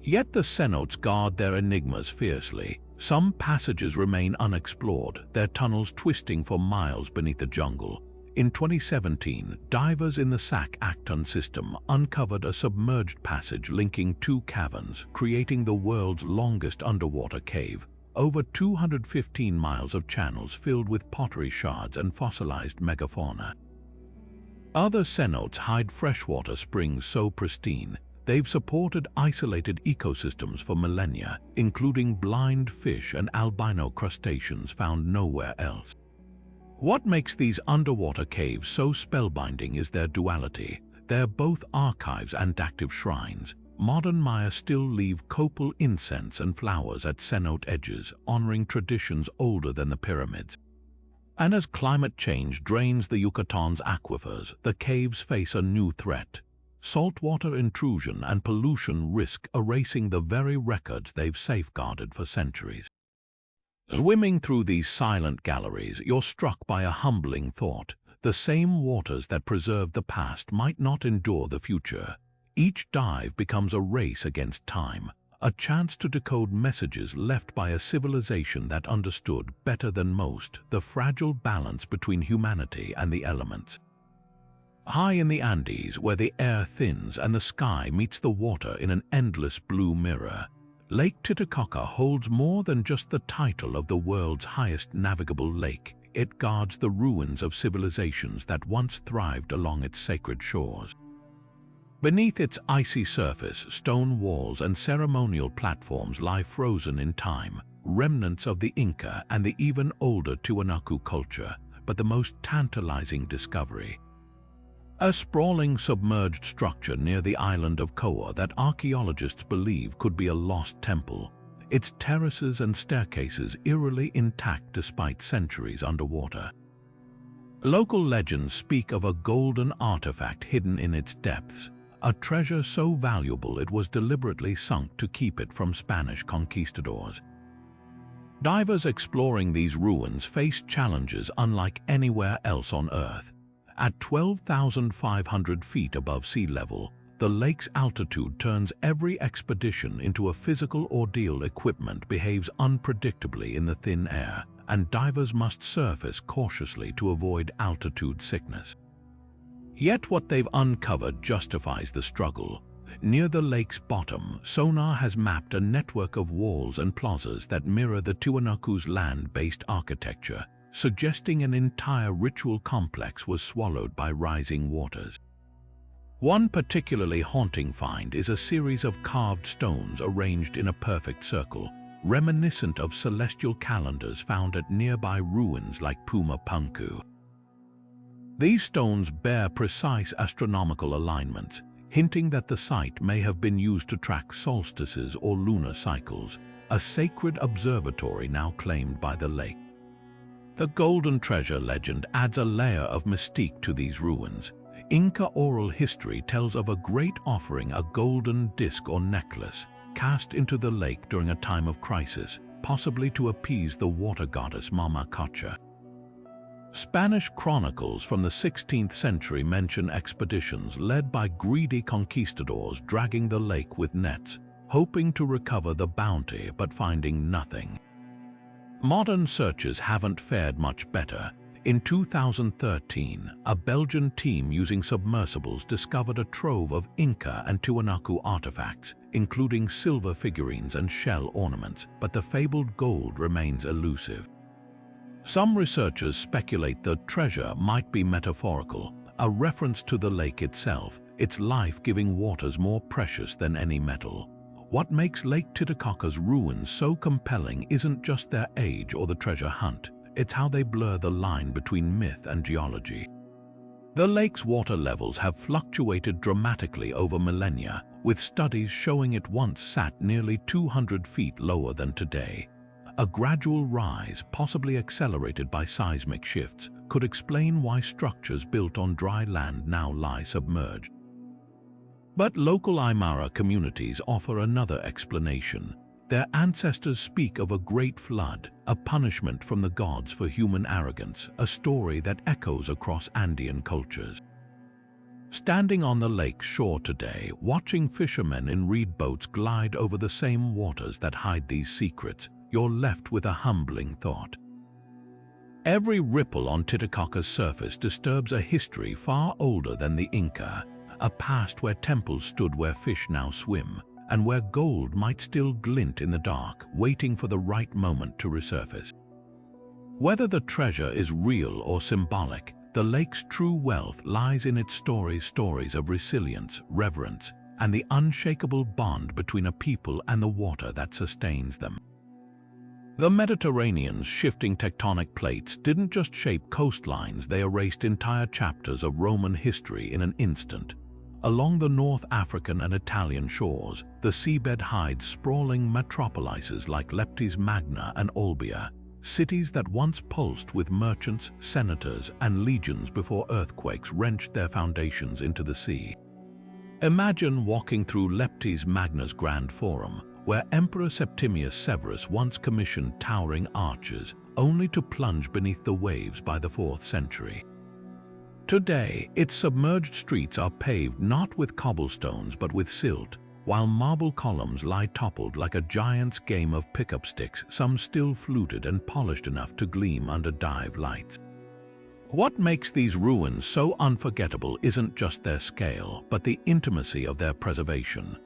Yet the cenotes guard their enigmas fiercely. Some passages remain unexplored, their tunnels twisting for miles beneath the jungle. In 2017, divers in the Sac-Acton system uncovered a submerged passage linking two caverns, creating the world's longest underwater cave. Over 215 miles of channels filled with pottery shards and fossilized megafauna. Other cenotes hide freshwater springs so pristine, they've supported isolated ecosystems for millennia, including blind fish and albino crustaceans found nowhere else. What makes these underwater caves so spellbinding is their duality. They're both archives and active shrines. Modern Maya still leave copal incense and flowers at cenote edges, honoring traditions older than the pyramids. And as climate change drains the Yucatan's aquifers, the caves face a new threat. Saltwater intrusion and pollution risk erasing the very records they've safeguarded for centuries. Swimming through these silent galleries, you're struck by a humbling thought. The same waters that preserved the past might not endure the future. Each dive becomes a race against time, a chance to decode messages left by a civilization that understood better than most the fragile balance between humanity and the elements. High in the Andes, where the air thins and the sky meets the water in an endless blue mirror, Lake Titicaca holds more than just the title of the world's highest navigable lake. It guards the ruins of civilizations that once thrived along its sacred shores. Beneath its icy surface, stone walls and ceremonial platforms lie frozen in time, remnants of the Inca and the even older Tiwanaku culture, but the most tantalizing discovery. A sprawling submerged structure near the island of Koa that archaeologists believe could be a lost temple, its terraces and staircases eerily intact despite centuries underwater. Local legends speak of a golden artifact hidden in its depths, a treasure so valuable it was deliberately sunk to keep it from Spanish conquistadors. Divers exploring these ruins face challenges unlike anywhere else on Earth. At 12,500 feet above sea level, the lake's altitude turns every expedition into a physical ordeal. Equipment behaves unpredictably in the thin air, and divers must surface cautiously to avoid altitude sickness. Yet what they've uncovered justifies the struggle. Near the lake's bottom, sonar has mapped a network of walls and plazas that mirror the Tiwanaku's land-based architecture, suggesting an entire ritual complex was swallowed by rising waters. One particularly haunting find is a series of carved stones arranged in a perfect circle, reminiscent of celestial calendars found at nearby ruins like Puma Punku. These stones bear precise astronomical alignments, hinting that the site may have been used to track solstices or lunar cycles, a sacred observatory now claimed by the lake. The Golden Treasure legend adds a layer of mystique to these ruins. Inca oral history tells of a great offering, a golden disc or necklace, cast into the lake during a time of crisis, possibly to appease the water goddess Mama Cacha. Spanish chronicles from the 16th century mention expeditions led by greedy conquistadors dragging the lake with nets, hoping to recover the bounty but finding nothing. Modern searches haven't fared much better. In 2013, a Belgian team using submersibles discovered a trove of Inca and Tiwanaku artifacts, including silver figurines and shell ornaments, but the fabled gold remains elusive. Some researchers speculate the treasure might be metaphorical, a reference to the lake itself, its life-giving waters more precious than any metal. What makes Lake Titicaca's ruins so compelling isn't just their age or the treasure hunt, it's how they blur the line between myth and geology. The lake's water levels have fluctuated dramatically over millennia, with studies showing it once sat nearly 200 feet lower than today. A gradual rise, possibly accelerated by seismic shifts, could explain why structures built on dry land now lie submerged. But local Aymara communities offer another explanation. Their ancestors speak of a great flood, a punishment from the gods for human arrogance, a story that echoes across Andean cultures. Standing on the lake's shore today, watching fishermen in reed boats glide over the same waters that hide these secrets, you're left with a humbling thought. Every ripple on Titicaca's surface disturbs a history far older than the Inca, a past where temples stood where fish now swim, and where gold might still glint in the dark, waiting for the right moment to resurface. Whether the treasure is real or symbolic, the lake's true wealth lies in its stories of resilience, reverence, and the unshakable bond between a people and the water that sustains them. The Mediterranean's shifting tectonic plates didn't just shape coastlines, they erased entire chapters of Roman history in an instant. Along the North African and Italian shores, the seabed hides sprawling metropolises like Leptis Magna and Olbia, cities that once pulsed with merchants, senators, and legions before earthquakes wrenched their foundations into the sea. Imagine walking through Leptis Magna's Grand Forum, where Emperor Septimius Severus once commissioned towering arches, only to plunge beneath the waves by the 4th century. Today, its submerged streets are paved not with cobblestones but with silt, while marble columns lie toppled like a giant's game of pickup sticks, some still fluted and polished enough to gleam under dive lights. What makes these ruins so unforgettable isn't just their scale, but the intimacy of their preservation.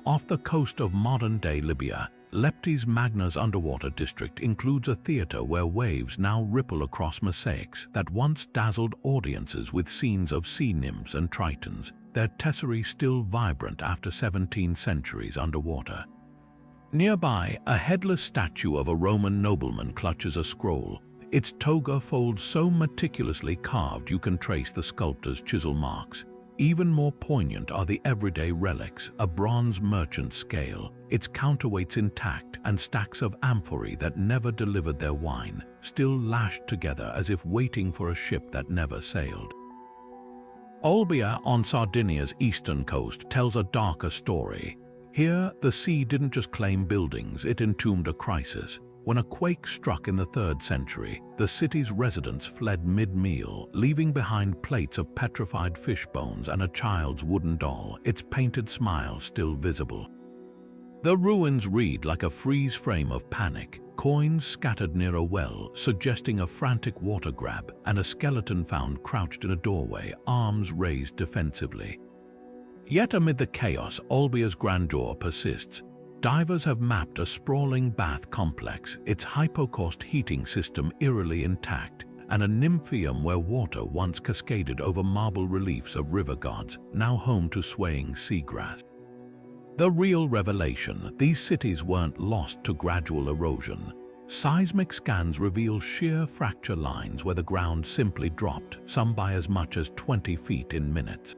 Off the coast of modern-day Libya, Leptis Magna's underwater district includes a theater where waves now ripple across mosaics that once dazzled audiences with scenes of sea nymphs and tritons, their tesserae still vibrant after 17 centuries underwater. Nearby, a headless statue of a Roman nobleman clutches a scroll, its toga folds so meticulously carved you can trace the sculptor's chisel marks. Even more poignant are the everyday relics, a bronze merchant scale, its counterweights intact, and stacks of amphorae that never delivered their wine, still lashed together as if waiting for a ship that never sailed. Olbia on Sardinia's eastern coast tells a darker story. Here, the sea didn't just claim buildings, it entombed a crisis. When a quake struck in the 3rd century, the city's residents fled mid-meal, leaving behind plates of petrified fish bones and a child's wooden doll, its painted smile still visible. The ruins read like a freeze frame of panic, coins scattered near a well, suggesting a frantic water grab, and a skeleton found crouched in a doorway, arms raised defensively. Yet amid the chaos, Olbia's grandeur persists. Divers have mapped a sprawling bath complex, its hypocaust heating system eerily intact, and a nymphaeum where water once cascaded over marble reliefs of river gods, now home to swaying seagrass. The real revelation: these cities weren't lost to gradual erosion. Seismic scans reveal sheer fracture lines where the ground simply dropped, some by as much as 20 feet in minutes.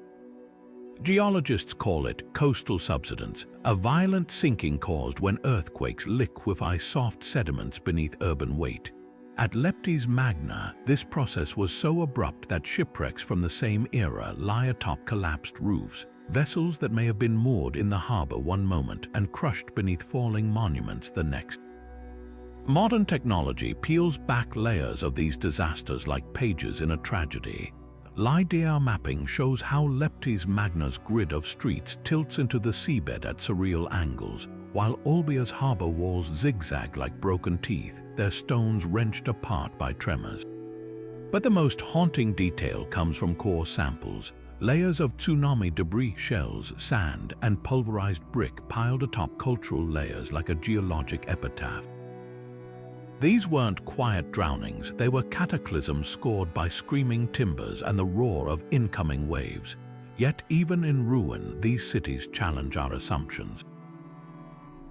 Geologists call it coastal subsidence, a violent sinking caused when earthquakes liquefy soft sediments beneath urban weight. At Leptis Magna, this process was so abrupt that shipwrecks from the same era lie atop collapsed roofs, vessels that may have been moored in the harbor one moment and crushed beneath falling monuments the next. Modern technology peels back layers of these disasters like pages in a tragedy. LiDAR mapping shows how Leptis Magna's grid of streets tilts into the seabed at surreal angles, while Olbia's harbor walls zigzag like broken teeth, their stones wrenched apart by tremors. But the most haunting detail comes from core samples, layers of tsunami debris, shells, sand, and pulverized brick piled atop cultural layers like a geologic epitaph. These weren't quiet drownings, they were cataclysms scored by screaming timbers and the roar of incoming waves. Yet even in ruin, these cities challenge our assumptions.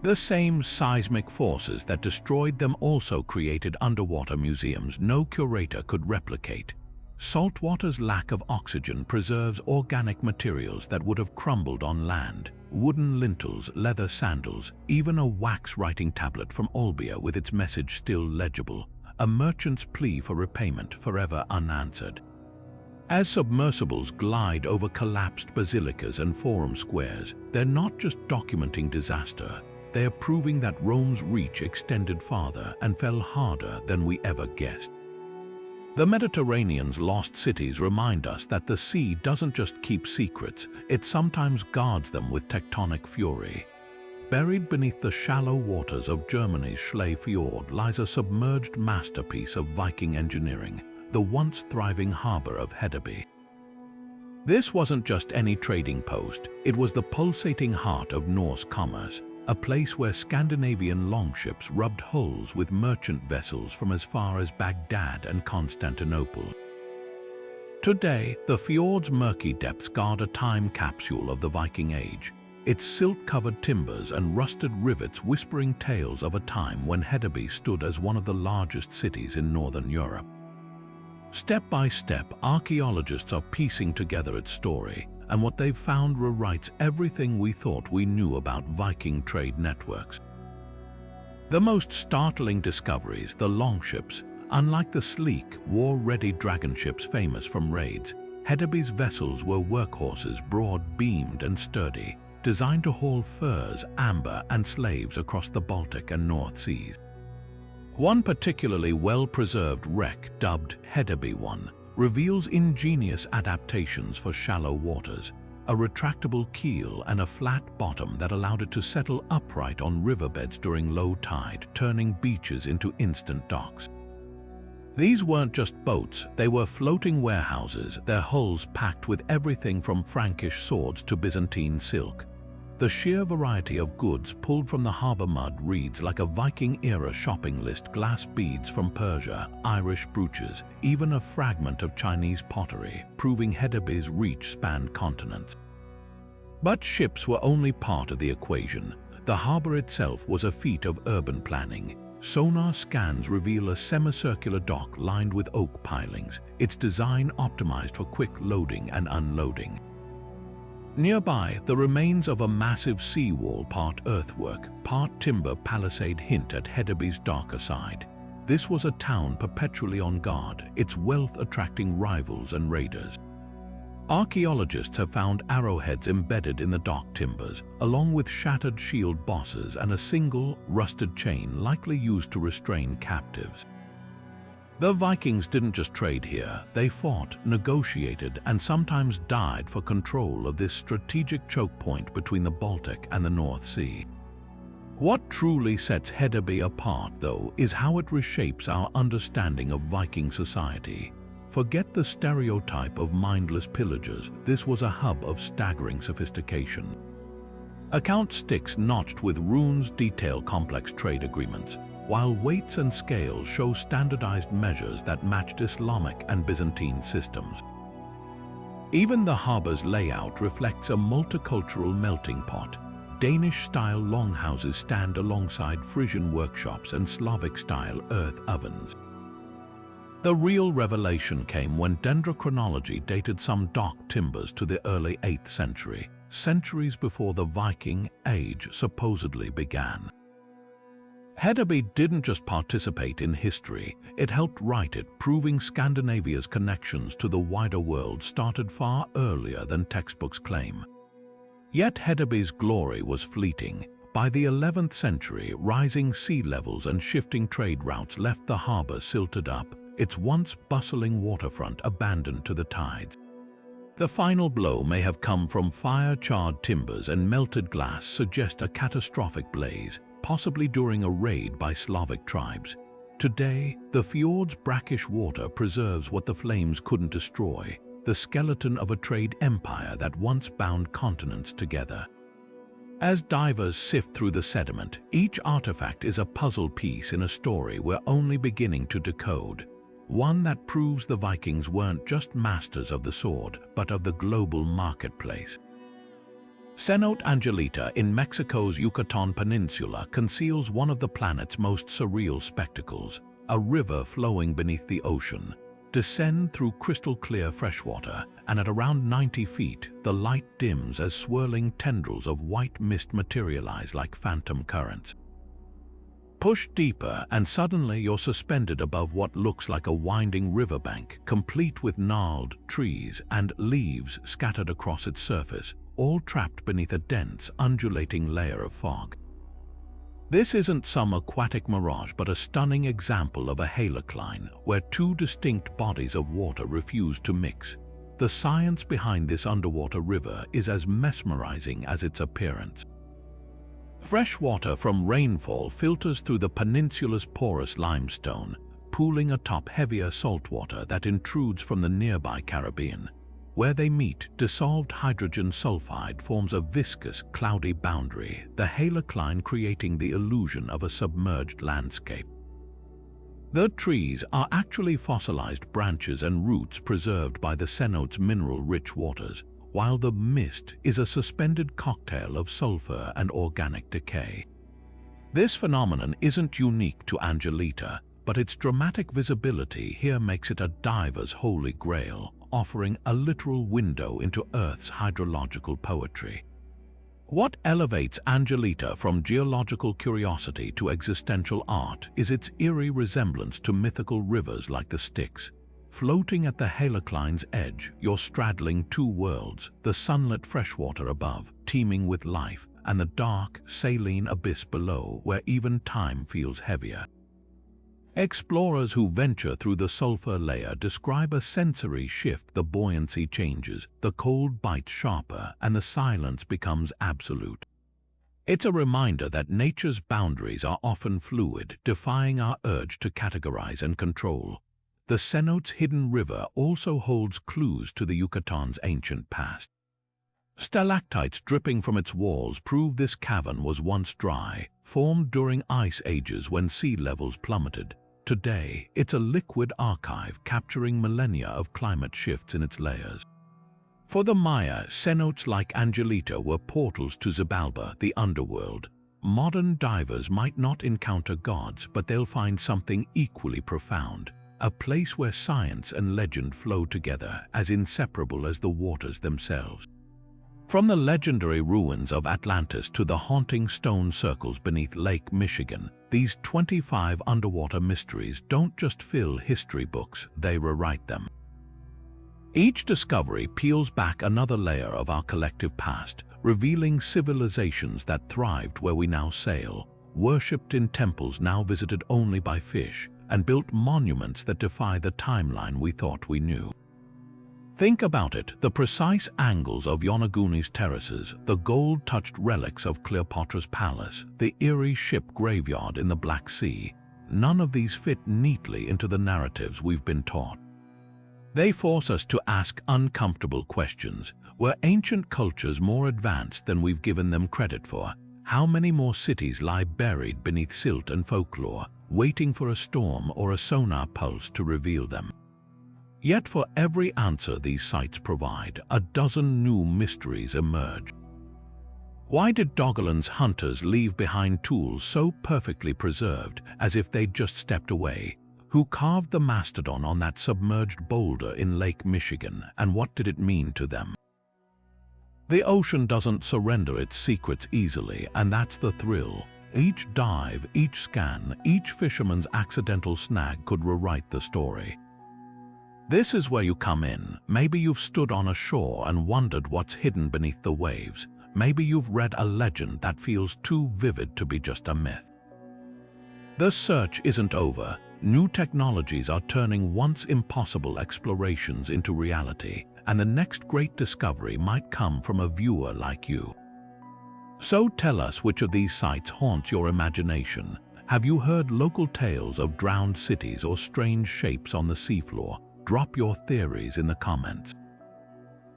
The same seismic forces that destroyed them also created underwater museums no curator could replicate. Saltwater's lack of oxygen preserves organic materials that would have crumbled on land. Wooden lintels, leather sandals, even a wax writing tablet from Olbia with its message still legible, a merchant's plea for repayment forever unanswered. As submersibles glide over collapsed basilicas and forum squares, they're not just documenting disaster, they are proving that Rome's reach extended farther and fell harder than we ever guessed. The Mediterranean's lost cities remind us that the sea doesn't just keep secrets, it sometimes guards them with tectonic fury. Buried beneath the shallow waters of Germany's Schlei Fjord lies a submerged masterpiece of Viking engineering, the once thriving harbor of Hedeby. This wasn't just any trading post, it was the pulsating heart of Norse commerce, a place where Scandinavian longships rubbed hulls with merchant vessels from as far as Baghdad and Constantinople. Today, the fjord's murky depths guard a time capsule of the Viking Age, its silt-covered timbers and rusted rivets whispering tales of a time when Hedeby stood as one of the largest cities in northern Europe. Step by step, archaeologists are piecing together its story, and what they've found rewrites everything we thought we knew about Viking trade networks. The most startling discoveries, the longships. Unlike the sleek, war-ready dragon ships famous from raids, Hedeby's vessels were workhorses, broad-beamed and sturdy, designed to haul furs, amber, and slaves across the Baltic and North Seas. One particularly well-preserved wreck, dubbed Hedeby I, reveals ingenious adaptations for shallow waters, a retractable keel and a flat bottom that allowed it to settle upright on riverbeds during low tide, turning beaches into instant docks. These weren't just boats, they were floating warehouses, their hulls packed with everything from Frankish swords to Byzantine silk. The sheer variety of goods pulled from the harbor mud reads like a Viking-era shopping list: glass beads from Persia, Irish brooches, even a fragment of Chinese pottery, proving Hedeby's reach spanned continents. But ships were only part of the equation. The harbor itself was a feat of urban planning. Sonar scans reveal a semicircular dock lined with oak pilings, its design optimized for quick loading and unloading. Nearby, the remains of a massive seawall, part earthwork, part timber palisade, hint at Hedeby's darker side. This was a town perpetually on guard, its wealth attracting rivals and raiders. Archaeologists have found arrowheads embedded in the dock timbers, along with shattered shield bosses and a single, rusted chain likely used to restrain captives. The Vikings didn't just trade here, they fought, negotiated, and sometimes died for control of this strategic choke point between the Baltic and the North Sea. What truly sets Hedeby apart, though, is how it reshapes our understanding of Viking society. Forget the stereotype of mindless pillagers, this was a hub of staggering sophistication. Account sticks notched with runes detail complex trade agreements, while weights and scales show standardized measures that matched Islamic and Byzantine systems. Even the harbor's layout reflects a multicultural melting pot. Danish-style longhouses stand alongside Frisian workshops and Slavic-style earth ovens. The real revelation came when dendrochronology dated some dock timbers to the early 8th century, centuries before the Viking Age supposedly began. Hedeby didn't just participate in history, it helped write it, proving Scandinavia's connections to the wider world started far earlier than textbooks claim. Yet Hedeby's glory was fleeting. By the 11th century, rising sea levels and shifting trade routes left the harbor silted up, its once bustling waterfront abandoned to the tides. The final blow may have come from fire-charred timbers, and melted glass suggest a catastrophic blaze, possibly during a raid by Slavic tribes. Today, the fjord's brackish water preserves what the flames couldn't destroy, the skeleton of a trade empire that once bound continents together. As divers sift through the sediment, each artifact is a puzzle piece in a story we're only beginning to decode, one that proves the Vikings weren't just masters of the sword, but of the global marketplace. Cenote Angelita in Mexico's Yucatán Peninsula conceals one of the planet's most surreal spectacles, a river flowing beneath the ocean. Descend through crystal-clear freshwater, and at around 90 feet, the light dims as swirling tendrils of white mist materialize like phantom currents. Push deeper, and suddenly you're suspended above what looks like a winding riverbank, complete with gnarled trees and leaves scattered across its surface, all trapped beneath a dense, undulating layer of fog. This isn't some aquatic mirage, but a stunning example of a Heracleion, where two distinct bodies of water refuse to mix. The science behind this underwater river is as mesmerizing as its appearance. Fresh water from rainfall filters through the peninsula's porous limestone, pooling atop heavier saltwater that intrudes from the nearby Caribbean. Where they meet, dissolved hydrogen sulfide forms a viscous, cloudy boundary, the Heracleion creating the illusion of a submerged landscape. The trees are actually fossilized branches and roots preserved by the cenote's mineral-rich waters, while the mist is a suspended cocktail of sulfur and organic decay. This phenomenon isn't unique to Angelita, but its dramatic visibility here makes it a diver's holy grail, offering a literal window into Earth's hydrological poetry. What elevates Angelita from geological curiosity to existential art is its eerie resemblance to mythical rivers like the Styx. Floating at the Heracleion's edge, you're straddling two worlds, the sunlit freshwater above, teeming with life, and the dark, saline abyss below, where even time feels heavier. Explorers who venture through the sulfur layer describe a sensory shift. The buoyancy changes, the cold bites sharper, and the silence becomes absolute. It's a reminder that nature's boundaries are often fluid, defying our urge to categorize and control. The cenote's hidden river also holds clues to the Yucatan's ancient past. Stalactites dripping from its walls prove this cavern was once dry, formed during ice ages when sea levels plummeted. Today, it's a liquid archive capturing millennia of climate shifts in its layers. For the Maya, cenotes like Angelita were portals to Xibalba, the underworld. Modern divers might not encounter gods, but they'll find something equally profound, a place where science and legend flow together, as inseparable as the waters themselves. From the legendary ruins of Atlantis to the haunting stone circles beneath Lake Michigan, these 25 underwater mysteries don't just fill history books, they rewrite them. Each discovery peels back another layer of our collective past, revealing civilizations that thrived where we now sail, worshipped in temples now visited only by fish, and built monuments that defy the timeline we thought we knew. Think about it, the precise angles of Yonaguni's terraces, the gold-touched relics of Cleopatra's palace, the eerie ship graveyard in the Black Sea, none of these fit neatly into the narratives we've been taught. They force us to ask uncomfortable questions. Were ancient cultures more advanced than we've given them credit for? How many more cities lie buried beneath silt and folklore, waiting for a storm or a sonar pulse to reveal them? Yet for every answer these sites provide, a dozen new mysteries emerge. Why did Doggerland's hunters leave behind tools so perfectly preserved, as if they'd just stepped away? Who carved the mastodon on that submerged boulder in Lake Michigan, and what did it mean to them? The ocean doesn't surrender its secrets easily, and that's the thrill. Each dive, each scan, each fisherman's accidental snag could rewrite the story. This is where you come in. Maybe you've stood on a shore and wondered what's hidden beneath the waves. Maybe you've read a legend that feels too vivid to be just a myth. The search isn't over. New technologies are turning once impossible explorations into reality, and the next great discovery might come from a viewer like you. So tell us which of these sites haunts your imagination. Have you heard local tales of drowned cities or strange shapes on the seafloor? Drop your theories in the comments.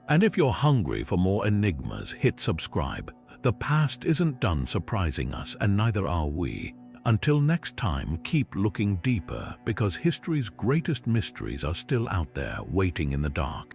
And if you're hungry for more enigmas, hit subscribe. The past isn't done surprising us, and neither are we. Until next time, keep looking deeper, because history's greatest mysteries are still out there, waiting in the dark.